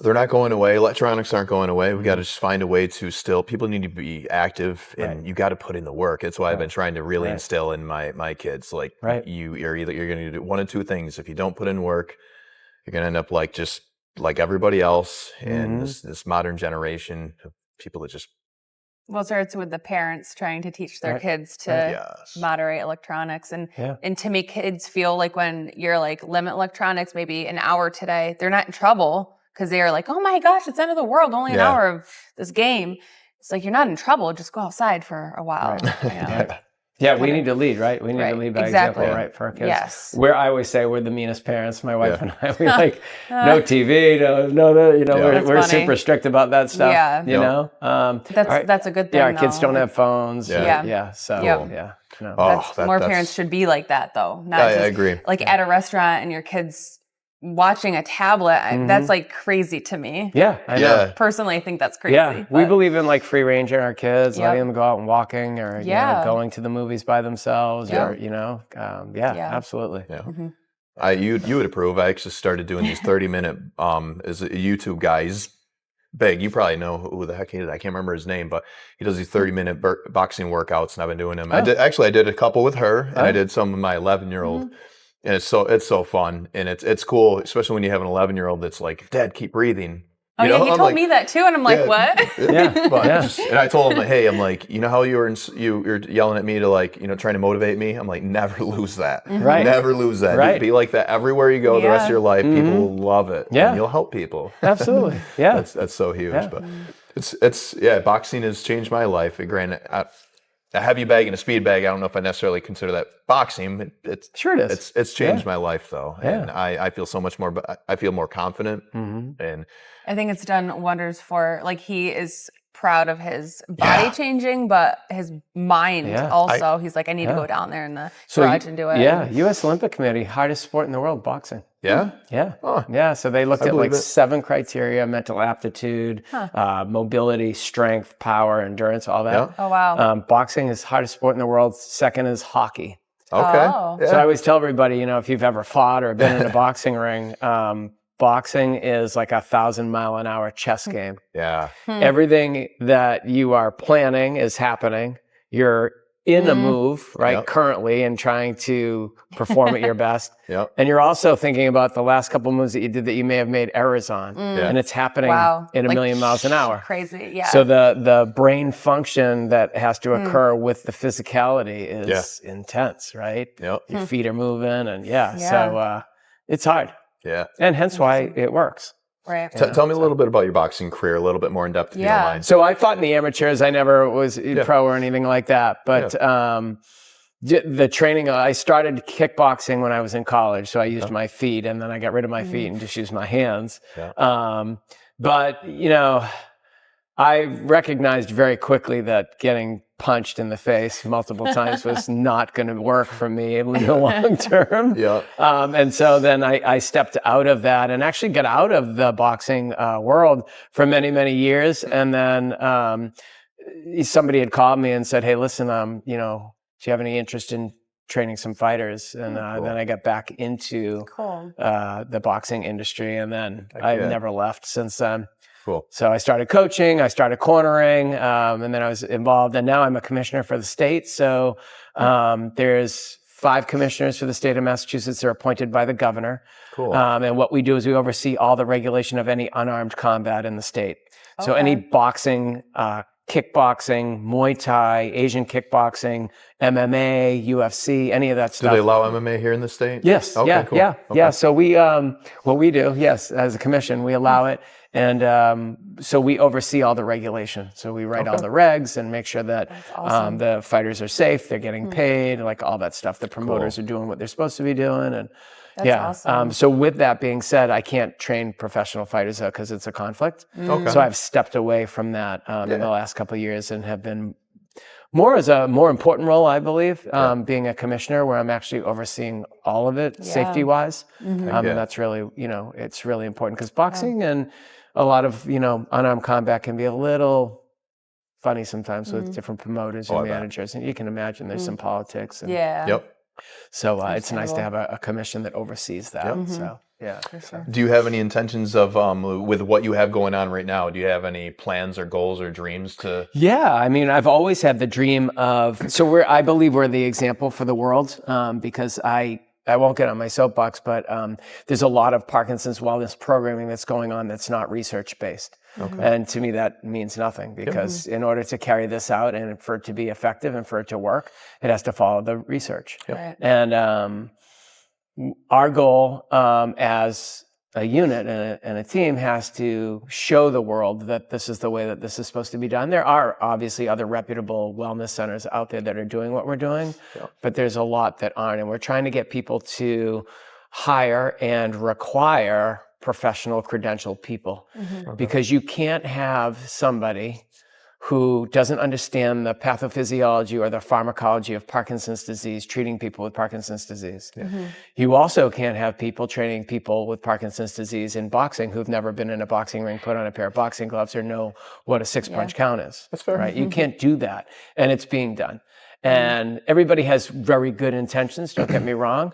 they're not going away. Electronics aren't going away. We got to just find a way to people need to be active and you got to put in the work. That's why I've been trying to really instill in my kids, like you're going to do one of two things. If you don't put in work, you're going to end up just like everybody else in this modern generation of people that just. Well, it starts with the parents trying to teach their kids to moderate electronics and to make kids feel like when you're like limit electronics, maybe an hour today, they're not in trouble. Because they are like, oh my gosh, it's the end of the world, only an hour of this game. It's like, you're not in trouble, just go outside for a while. We need to lead, right? We need to lead by example, right, for our kids. Yes. I always say we're the meanest parents, my wife and I. We like, no TV, we're super strict about that stuff, That's a good thing, our kids don't have phones. More parents should be like that, though. Not just, I agree. Like at a restaurant and your kids watching a tablet, that's like crazy to me. I know. Personally, I think that's crazy. We believe in like free ranging our kids, letting them go out and walking or going to the movies by themselves or, absolutely. You would approve. I actually started doing these 30-minute, as a YouTube guy. He's big. You probably know who the heck he is. I can't remember his name, but he does these 30-minute boxing workouts and I've been doing them. I did a couple with her and I did some with my 11-year-old. And it's so fun and it's cool, especially when you have an 11-year-old that's like, Dad, keep breathing. He told me that too, and I'm like, what? And I told him, hey, I'm like, how you're yelling at me to like, trying to motivate me. I'm like, never lose that. Never lose that. Right. Be like that everywhere you go the rest of your life. People will love it. And you'll help people. Absolutely. That's so huge. But it's boxing has changed my life. Granted, a heavy bag and a speed bag, I don't know if I necessarily consider that boxing. It is. It's changed my life though. And I feel so much more, I feel more confident. And I think it's done wonders for, like, he is proud of his body changing, but his mind also. He's like, I need to go down there in the garage and do it. U.S. Olympic Committee, hardest sport in the world, boxing. So they looked at like 7 criteria: mental aptitude, mobility, strength, power, endurance, all that. Oh, wow. Boxing is hardest sport in the world. Second is hockey. Okay. So I always tell everybody, if you've ever fought or been in a boxing ring, boxing is like 1,000-mile-an-hour chess game. Everything that you are planning is happening. You're in a move, right, currently, and trying to perform at your best. And you're also thinking about the last couple moves that you did that you may have made errors on. And it's happening in a million miles an hour. Crazy, So the brain function that has to occur with the physicality is intense, right? Your feet are moving, and so it's hard. And hence why it works. Right. Tell me a little bit about your boxing career, a little bit more in depth if you don't mind. So I fought in the amateurs. I never was pro or anything like that. But the training, I started kickboxing when I was in college. So I used my feet, and then I got rid of my feet and just used my hands. But, I recognized very quickly that getting punched in the face multiple times was not going to work for me in the long term. And so then I stepped out of that and actually got out of the boxing world for many, many years. And then somebody had called me and said, hey, listen, do you have any interest in training some fighters? And then I got back into the boxing industry. And then I've never left since then. Cool. So I started coaching, I started cornering, and then I was involved, and now I'm a commissioner for the state. So there's 5 commissioners for the state of Massachusetts that are appointed by the governor. Cool. And what we do is we oversee all the regulation of any unarmed combat in the state. So any boxing, kickboxing, Muay Thai, Asian kickboxing, MMA, UFC, any of that stuff. Do they allow MMA here in the state? Yes. Okay, Yeah. cool. Yeah. Okay. Yeah. So we, what we do, yes, as a commission, we allow it. And so we oversee all the regulation. So we write all the regs and make sure that the fighters are safe, they're getting paid, like all that stuff. The promoters are doing what they're supposed to be doing. And That's awesome. so with that being said, I can't train professional fighters because it's a conflict. Okay. So I've stepped away from that in the last couple of years and have been more as a more important role, I believe, being a commissioner where I'm actually overseeing all of it safety-wise. And that's really, it's really important because boxing and a lot of, unarmed combat can be a little funny sometimes with different promoters and managers. And you can imagine there's some politics. And, So it's nice to have a commission that oversees that. So, For sure. Do you have any intentions of, with what you have going on right now, do you have any plans or goals or dreams to? Yeah, I mean, I've always had the dream of, I believe we're the example for the world because I won't get on my soapbox, but there's a lot of Parkinson's wellness programming that's going on that's not research-based. And to me, that means nothing because in order to carry this out and for it to be effective and for it to work, it has to follow the research. Right. And our goal as a unit and a team has to show the world that this is the way that this is supposed to be done. There are obviously other reputable wellness centers out there that are doing what we're doing, but there's a lot that aren't. And we're trying to get people to hire and require professional credentialed people because you can't have somebody who doesn't understand the pathophysiology or the pharmacology of Parkinson's disease, treating people with Parkinson's disease. You also can't have people training people with Parkinson's disease in boxing who've never been in a boxing ring, put on a pair of boxing gloves, or know what a 6-punch count is. That's fair. Right? You can't do that. And it's being done. And everybody has very good intentions, don't get me wrong.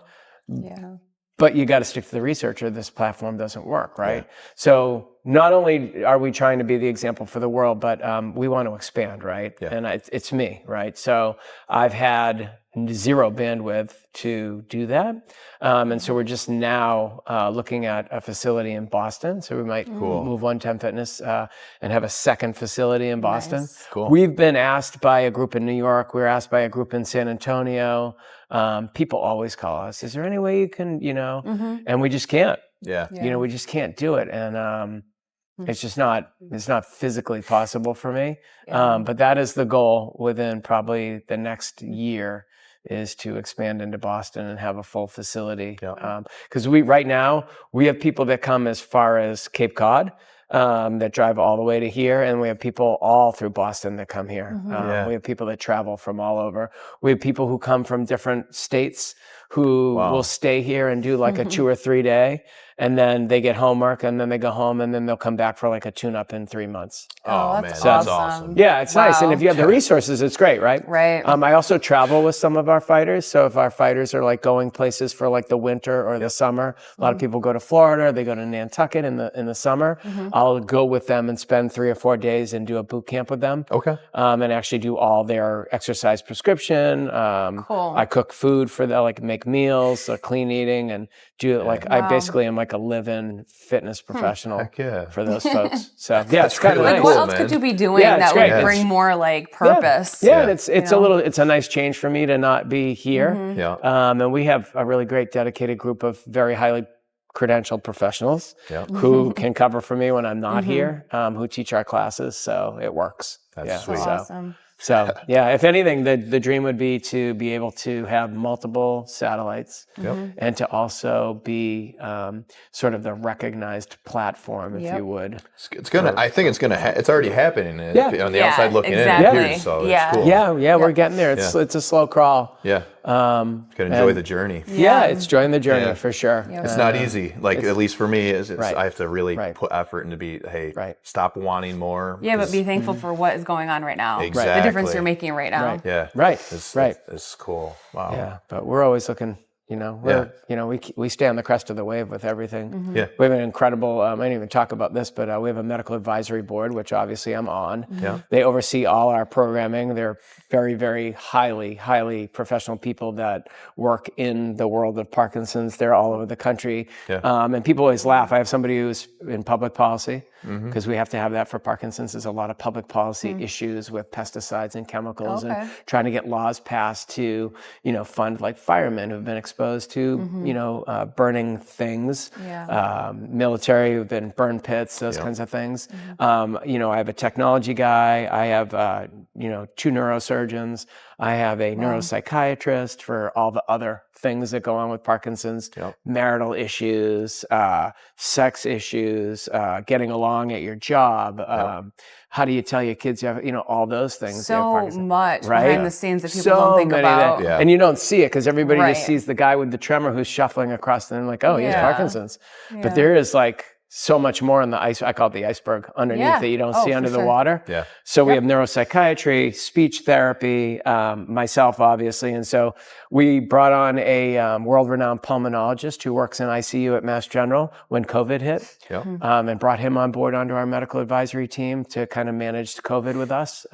But you got to stick to the research or this platform doesn't work, right? So not only are we trying to be the example for the world, but we want to expand, right? And it's me, right? So I've had zero bandwidth to do that. And so we're just now looking at a facility in Boston. So we might move 110 Fitness and have a second facility in Boston. Cool. We've been asked by a group in New York. We were asked by a group in San Antonio. People always call us, is there any way you can, and we just can't. We just can't do it. And it's just it's not physically possible for me. But that is the goal within probably the next year is to expand into Boston and have a full facility. Because right now we have people that come as far as Cape Cod, that drive all the way to here. And we have people all through Boston that come here. We have people that travel from all over. We have people who come from different states who will stay here and do like a 2 or 3 day. And then they get homework and then they go home and then they'll come back for like a tune-up in 3 months. Oh, that's man, that's awesome. Yeah, it's nice. And if you have the resources, it's great, right? Right. I also travel with some of our fighters. So if our fighters are like going places for like the winter or the summer, a lot of people go to Florida, they go to Nantucket in the summer. I'll go with them and spend 3 or 4 days and do a boot camp with them. And actually do all their exercise prescription. I cook food for them, like make meals, clean eating, and do I basically am like a live-in fitness professional for those folks. So it's kind of really nice. What else could you be doing that would bring more like purpose? And it's a nice change for me to not be here. And we have a really great dedicated group of very highly credentialed professionals who can cover for me when I'm not here, who teach our classes. So it works. That's sweet. Awesome. So if anything, the dream would be to be able to have multiple satellites and to also be sort of the recognized platform, if you would. It's gonna. I think it's gonna. It's already happening on the outside looking in. It appears, so it's cool. Yeah, we're getting there. It's a slow crawl. Gotta enjoy the journey. It's enjoying the journey for sure. It's not easy. At least for me, I have to really put effort into stop wanting more. But be thankful for what is going on right now. Exactly. The difference you're making right now. It's cool. Wow. But we're always looking we stay on the crest of the wave with everything. Yeah. We have an incredible, I didn't even talk about this, but we have a medical advisory board, which obviously I'm on. Yeah. They oversee all our programming. They're very, very highly professional people that work in the world of Parkinson's. They're all over the country. Yeah. And people always laugh. I have somebody who's in public policy, because we have to have that for Parkinson's. There's a lot of public policy issues with pesticides and chemicals and trying to get laws passed to, fund like firemen who've been exposed to, burning things, military who've been burn pits, those kinds of things. I have a technology guy. I have, 2 neurosurgeons. I have a neuropsychiatrist for all the other things that go on with Parkinson's, marital issues, sex issues, getting along at your job. How do you tell your kids you have, all those things? So much right? behind the scenes that people don't think about. And you don't see it because everybody just sees the guy with the tremor who's shuffling across and like, oh, he has Parkinson's. But there is like so much more on the ice. I call it the iceberg underneath that you don't see under the water. Yeah. So we have neuropsychiatry, speech therapy, myself, obviously. And so we brought on a world-renowned pulmonologist who works in ICU at Mass General when COVID hit, and brought him on board onto our medical advisory team to kind of manage COVID with us.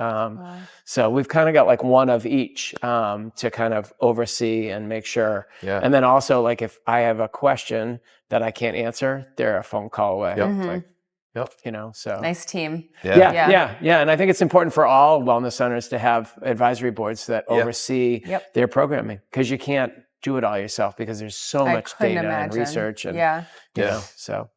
So we've kind of got like one of each to kind of oversee and make sure. Yeah. And then also like if I have a question that I can't answer, they're a phone call away. So nice team. Yeah. And I think it's important for all wellness centers to have advisory boards that oversee their programming, because you can't do it all yourself because there's so much data and research and so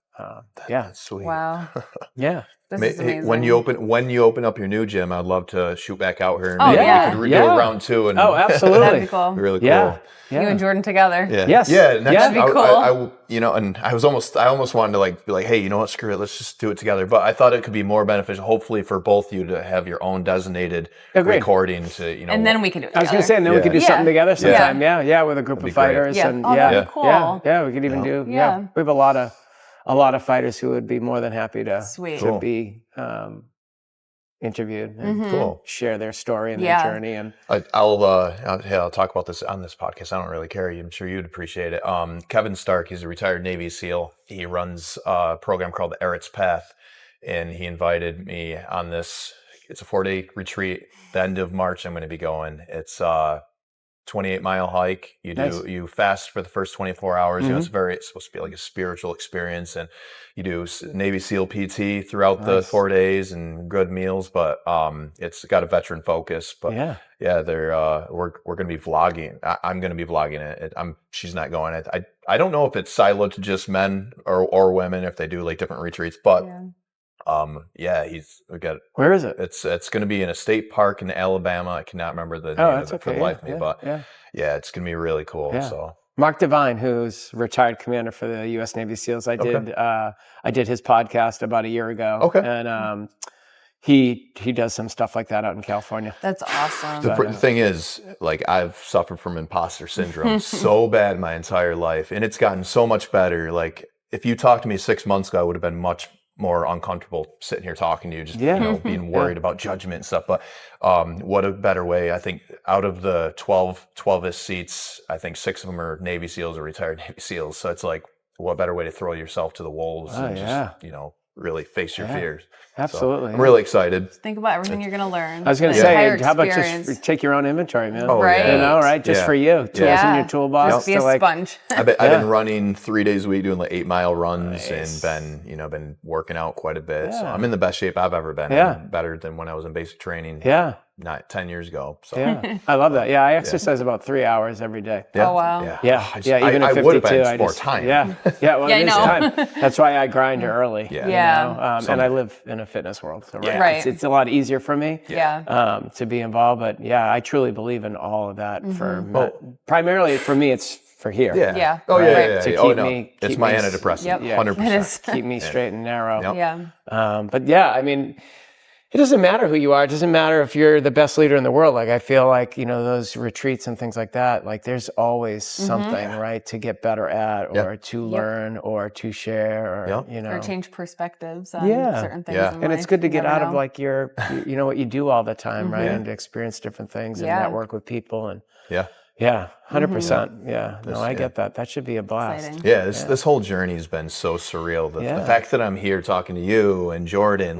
That's sweet. Wow. Yeah. This is amazing. When you open up your new gym, I'd love to shoot back out here and maybe we could do a round 2. And Absolutely. That'd be cool. Really cool. Yeah. You and Jordan together. Yeah. Yes. Yeah. Next, That'd be cool. And I almost wanted to be like, hey, you know what? Screw it. Let's just do it together. But I thought it could be more beneficial, hopefully, for both of you to have your own designated recording to, And then we can do it together. I was going to say, and then we could do something together sometime. Yeah. With a group of fighters. Yeah. And that'd be cool. Yeah. We could even do, we have a lot of fighters who would be more than happy to be interviewed and share their story and their journey. And I'll talk about this on this podcast. I don't really care. I'm sure you'd appreciate it. Kevin Stark, he's a retired Navy SEAL. He runs a program called Eric's Path, and he invited me on this. It's a 4-day retreat. The end of March, I'm going to be going. It's 28-mile hike. You fast for the first 24 hours. It's supposed to be like a spiritual experience, and you do Navy SEAL PT throughout the 4 days and good meals. But it's got a veteran focus. But we're going to be vlogging. I'm going to be vlogging it. She's not going. I don't know if it's siloed to just men or women, if they do like different retreats, but. Where is it? It's going to be in a state park in Alabama. I cannot remember the name of it for the life of me, but it's going to be really cool. Yeah. So Mark Devine, who's retired commander for the U.S. Navy SEALs, I did his podcast about a year ago. Okay. And he does some stuff like that out in California. That's awesome. The thing is, like, I've suffered from imposter syndrome so bad my entire life, and it's gotten so much better. Like, if you talked to me 6 months ago, I would have been much more uncomfortable sitting here talking to you, just being worried about judgment and stuff. But what a better way. I think out of the 12-ish seats, I think 6 of them are Navy SEALs or retired Navy SEAls. So it's like, what better way to throw yourself to the wolves and just, really face your fears. Absolutely. So I'm really excited. Think about everything you're going to learn. I was going to say, how about just take your own inventory, man? Right? Just for you. Tools in your toolbox. Just be a sponge. I've been running 3 days a week, doing like 8-mile runs, and been working out quite a bit. So I'm in the best shape I've ever been. Better than when I was in basic training. Not 10 years ago. So I love that. I exercise about 3 hours every day. Oh wow. Even at 52, would have been more time. Well, it is time. That's why I grind early. And I live in a fitness world, so it's a lot easier for me. To be involved, but I truly believe in all of that. Primarily for me, it's for here. To keep me. It's my antidepressant. 100%. Keep me straight and narrow. But I mean, it doesn't matter who you are. It doesn't matter if you're the best leader in the world. Like, I feel like, those retreats and things like that, like, there's always something, right, to get better at or to learn or to share or change perspectives on certain things in and it's life. good to get out of like your, what you do all the time, right, and to experience different things and network with people and Yeah, 100%. Yeah, no, I get that. That should be a blast. Exciting. Yeah, this whole journey has been so surreal. The fact that I'm here talking to you and Jordan,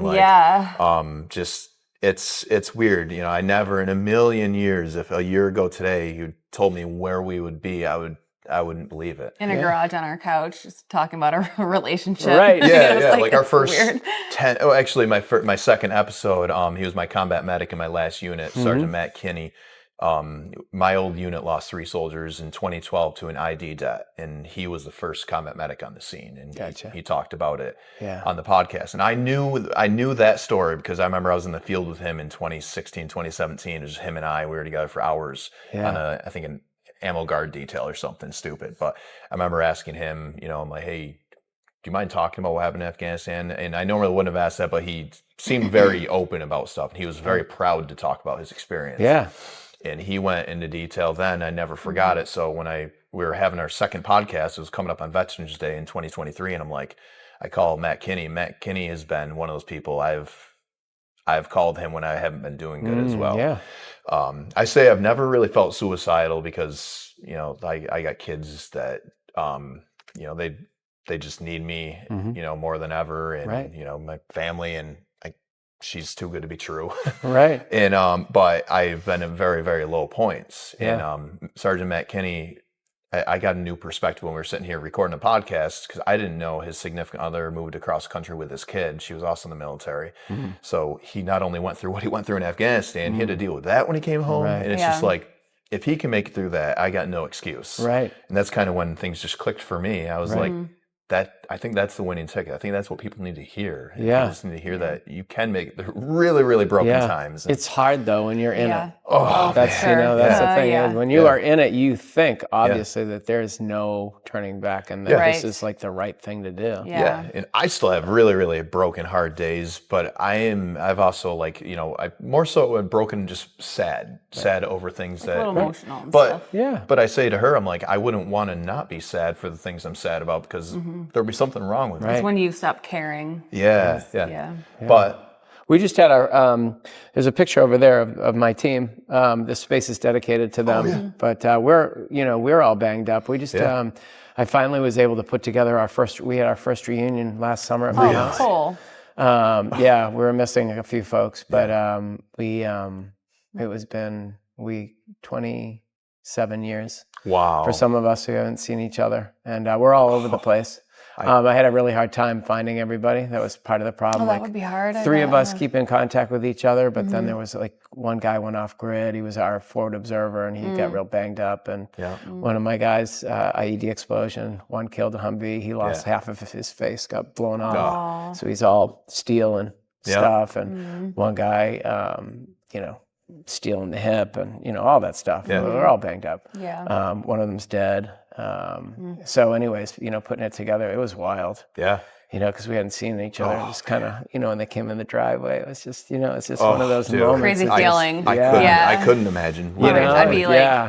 just it's weird. You know, I never in a million years, if a year ago today you told me where we would be, I wouldn't believe it. In a garage on our couch, just talking about our relationship. Right. Yeah, like our first 10. Oh, actually, my second episode. He was my combat medic in my last unit, Sergeant Matt Kinney. My old unit lost 3 soldiers in 2012 to an ID debt, and he was the first combat medic on the scene, and he talked about it on the podcast. And I knew that story because I remember I was in the field with him in 2016, 2017. It was him and I. We were together for hours on I think an ammo guard detail or something stupid. But I remember asking him, you know, I'm like, hey, do you mind talking about what happened in Afghanistan? And I normally wouldn't have asked that, but he seemed very open about stuff. And he was very proud to talk about his experience. Yeah. And he went into detail then. I never forgot it. So when we were having our second podcast, it was coming up on Veterans Day in 2023. And I'm like, I called Matt Kinney. Matt Kinney has been one of those people I've called him when I haven't been doing good as well. Yeah. I say I've never really felt suicidal because, you know, I got kids that, you know, they just need me, you know, more than ever. And, you know, my family and she's too good to be true. Right. And, but I've been at very, very low points. Yeah. And, Sergeant Matt Kinney, I got a new perspective when we were sitting here recording a podcast because I didn't know his significant other moved across the country with his kid. She was also in the military. So he not only went through what he went through in Afghanistan, he had to deal with that when he came home. And it's just like, if he can make it through that, I got no excuse. Right. And that's kind of when things just clicked for me. I was like, I think that's the winning ticket. I think that's what people need to hear. People just need to hear that you can make it through really, really broken times. It's hard though when you're in it. Oh, that's you know that's the thing. When you are in it, you think obviously that there's no turning back, and that this is like the right thing to do. Yeah, and I still have really, really broken, hard days, but I've also like I more so when broken, just sad over things like that a little emotional. And but stuff. But I say to her, I'm like, I wouldn't want to not be sad for the things I'm sad about because there'll be something wrong with me. It's when you stop caring. Yeah. But we just had our, there's a picture over there of my team. This space is dedicated to them, but we're all banged up. We just, I finally was able to put together we had our first reunion last summer at my house. Cool. We were missing a few folks, but it was been 27 years. Wow. For some of us who haven't seen each other, and we're all over the place. I had a really hard time finding everybody. That was part of the problem. That would be hard. 3 of us keep in contact with each other, but then there was like one guy went off grid. He was our forward observer, and he got real banged up. And one of my guys, IED explosion, one killed a Humvee. He lost half of his face, got blown off. So he's all steel and stuff. And one guy, steel in the hip, and all that stuff. We're all banged up. One of them's dead. So anyways, putting it together, it was wild. Because we hadn't seen each other. It was kind of, when they came in the driveway, it was just, it's just one of those moments. Crazy feeling. I couldn't imagine. I'd be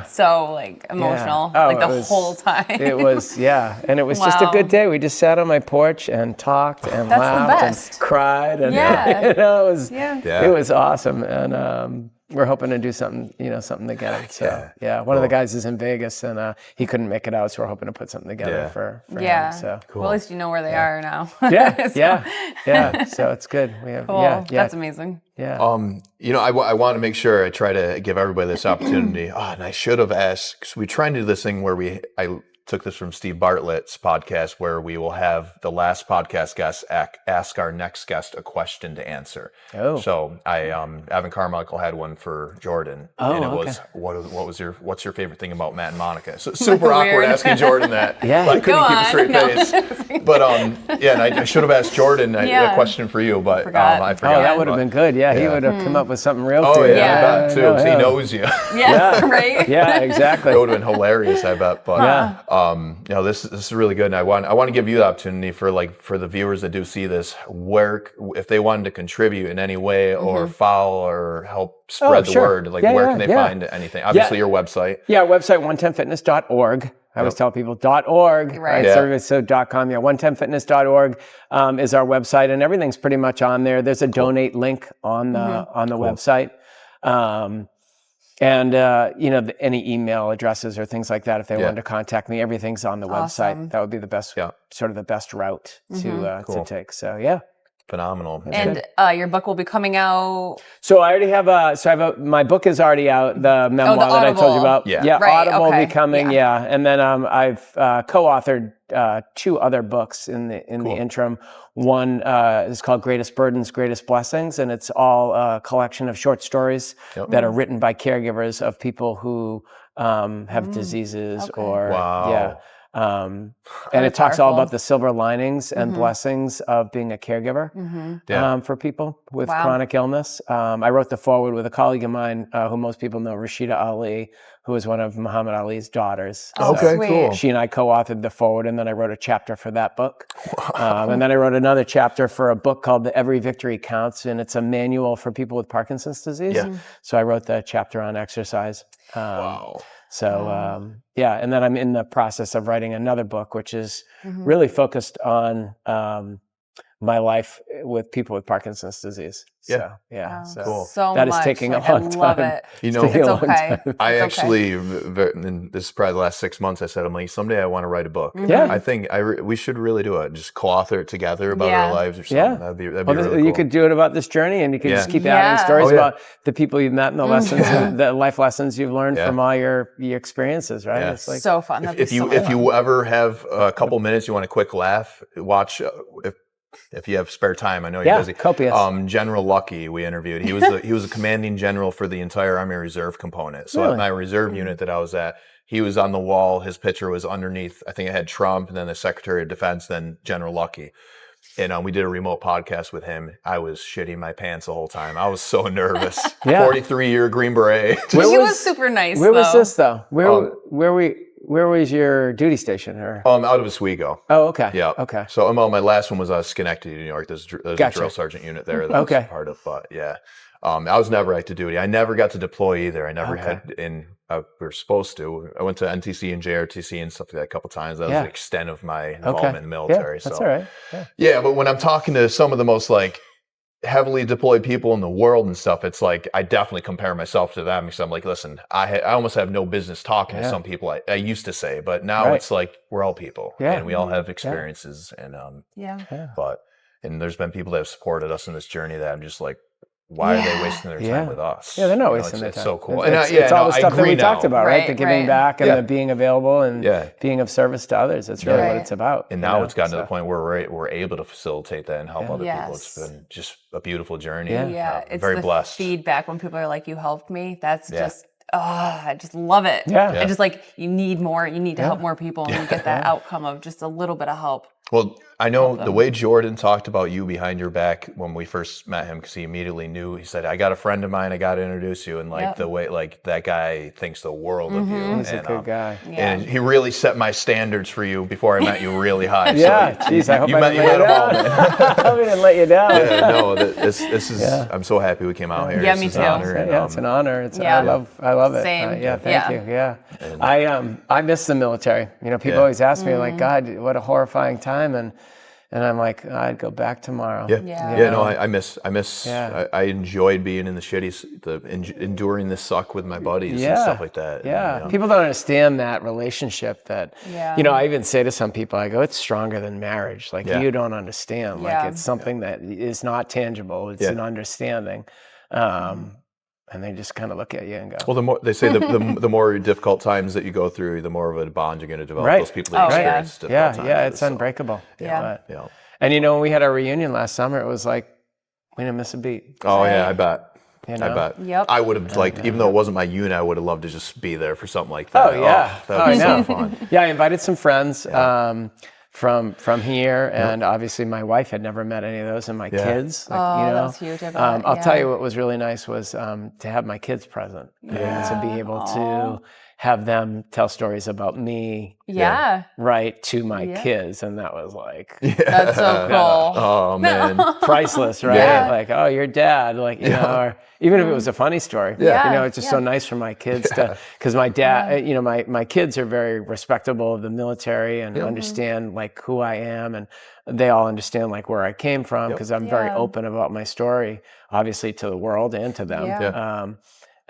so emotional the whole time. It was, and it was just a good day. We just sat on my porch and talked and laughed and cried. And, it was awesome. And, we're hoping to do something, something together. So one of the guys is in Vegas, and he couldn't make it out, so we're hoping to put something together for him. So cool. Well, at least you know where they are now. So it's good. We have That's amazing. Yeah. I want to make sure I try to give everybody this opportunity. And I should have asked, because we try and do this thing where I took this from Steve Bartlett's podcast, where we will have the last podcast guest ask our next guest a question to answer. So Evan Carmichael had one for Jordan, and it was what's your favorite thing about Matt and Monica? So super awkward asking Jordan that. I couldn't keep a straight face. But and I should have asked Jordan a question for you, but I forgot. Oh, that would have been good. He would have come up with something real. I bet too. He knows you. Right. Yeah, exactly. It would have been hilarious, I bet. But this is really good, and I want to give you the opportunity for the viewers that do see this, if they wanted to contribute in any way or follow or help spread the word, where can they find anything? Obviously, your website. Yeah, website 110fitness.org. I always tell people .org, right? So .com. 110fitness.org is our website, and everything's pretty much on there. There's a donate link on the website. And, any email addresses or things like that, if they wanted to contact me, everything's on the website. That would be the best, sort of the best route to take. So, yeah. Phenomenal. And your book will be coming out. So I already have my book is already out, the memoir that I told you about. Yeah. Right, Audible will okay. be coming. Yeah. And then I've co-authored 2 other books in the interim. One is called Greatest Burdens, Greatest Blessings, and it's all a collection of short stories that are written by caregivers of people who have diseases or and it talks all about the silver linings and blessings of being a caregiver for people with chronic illness. I wrote the foreword with a colleague of mine who most people know, Rashida Ali, who is one of Muhammad Ali's daughters. Okay, sweet. cool. She and I co-authored the foreword, and then I wrote a chapter for that book. And then I wrote another chapter for a book called The Every Victory Counts, and it's a manual for people with Parkinson's disease. So I wrote the chapter on exercise. So, and then I'm in the process of writing another book, which is really focused on my life with people with Parkinson's disease. So, so cool. So that much. is taking Like, a long time. I love it. You know, It's okay. I It's actually, and this is probably the last 6 months, I said, I'm like, someday I want to write a book. Yeah. I think we should really do it. Just co-author it together about our lives or something. Yeah. That'd be really cool. You could do it about this journey, and you could just keep adding stories about the people you've met and the lessons, and the life lessons you've learned from all your experiences, right? Yeah. It's like so fun. If you ever have a couple minutes, you want a quick laugh, watch, if you have spare time, I know you're busy. Copious. General Lucky, we interviewed. He was a commanding general for the entire Army Reserve component. So at my reserve unit that I was at, he was on the wall. His picture was underneath. I think it had Trump, and then the Secretary of Defense, then General Lucky. And we did a remote podcast with him. I was shitting my pants the whole time. I was so nervous. 43-year Green Beret. He was super nice. Where was this though? Where was your duty station? Or Out of Oswego. Oh, okay. Yeah. Okay. So my last one was Schenectady, New York. There's a drill sergeant unit there that I was part of. But I was never active duty. I never got to deploy either. I never had we were supposed to. I went to NTC and JRTC and stuff like that a couple times. That was the extent of my involvement in the military. That's so all right. Yeah, but when I'm talking to some of the most heavily deployed people in the world and stuff, it's like I definitely compare myself to them because I'm like, listen, I almost have no business talking to some people. I used to say, but now it's like we're all people and we all have experiences and and there's been people that have supported us in this journey that I'm just like, why are they wasting their time with us? Yeah, they're not wasting their time. It's so cool. It's all the stuff that we talked about, right? The giving back and the being available and being of service to others. That's really what it's about. And now it's gotten to the point where we're able to facilitate that and help other people. It's been just a beautiful journey. It's very the blessed. feedback when people are like, you helped me. That's just, I just love it. Yeah. I just you need more. You need to help more people and you get that outcome of just a little bit of help. Well, I know the way Jordan talked about you behind your back when we first met him, because he immediately knew, he said, I got a friend of mine, I got to introduce you. And the way, that guy thinks the world of you. He's a good guy. And he really set my standards for you before I met you really high. Geez, I hope I didn't let you down. I hope I didn't let you down. No, this is, I'm so happy we came out here. Yeah, me too. It's an honor. I love it. Same. Thank you. Yeah. I miss the military. People always ask me God, what a horrifying time. And I'm like, I'd go back tomorrow. I miss. I enjoyed being in the shitty, enduring the suck with my buddies and stuff like that. Yeah, people don't understand that relationship. That I even say to some people, I go, it's stronger than marriage. You don't understand. It's something that is not tangible. It's an understanding. And they just kind of look at you and go. Well, the more they say, the more difficult times that you go through, the more of a bond you're going to develop. Those people that experience difficult times. It's unbreakable. Yeah. And when we had our reunion last summer, it was like we didn't miss a beat. Oh yeah, I bet. I bet. Yep. I would have liked, even though it wasn't my unit, I would have loved to just be there for something like that. Oh yeah, that would be so fun. Yeah, I invited some friends. From here, and obviously my wife had never met any of those, and my kids. That's huge. I'll tell you what was really nice was to have my kids present, and to be able to have them tell stories about me, right, to my kids, and that was like, that's so cool. Oh man, priceless, right? Yeah. Your dad, or even if it was a funny story, it's just so nice for my kids to, because my dad, my kids are very respectable of the military and understand who I am, and they all understand where I came from, because I'm very open about my story, obviously to the world and to them.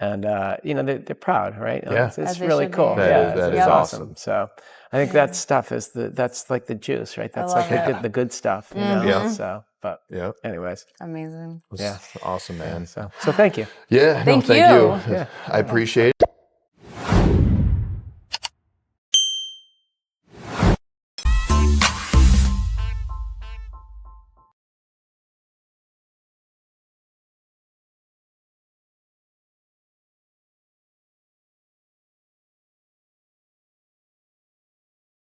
and they're proud, right? Yeah. It's As they really should cool. be. That is it's awesome. So I think that stuff is that's like the juice, right? That's like love the good stuff, you know. Yeah. So, but Yeah. anyways, Amazing. Awesome, man. so thank you. Yeah. Thank you. you. I appreciate it.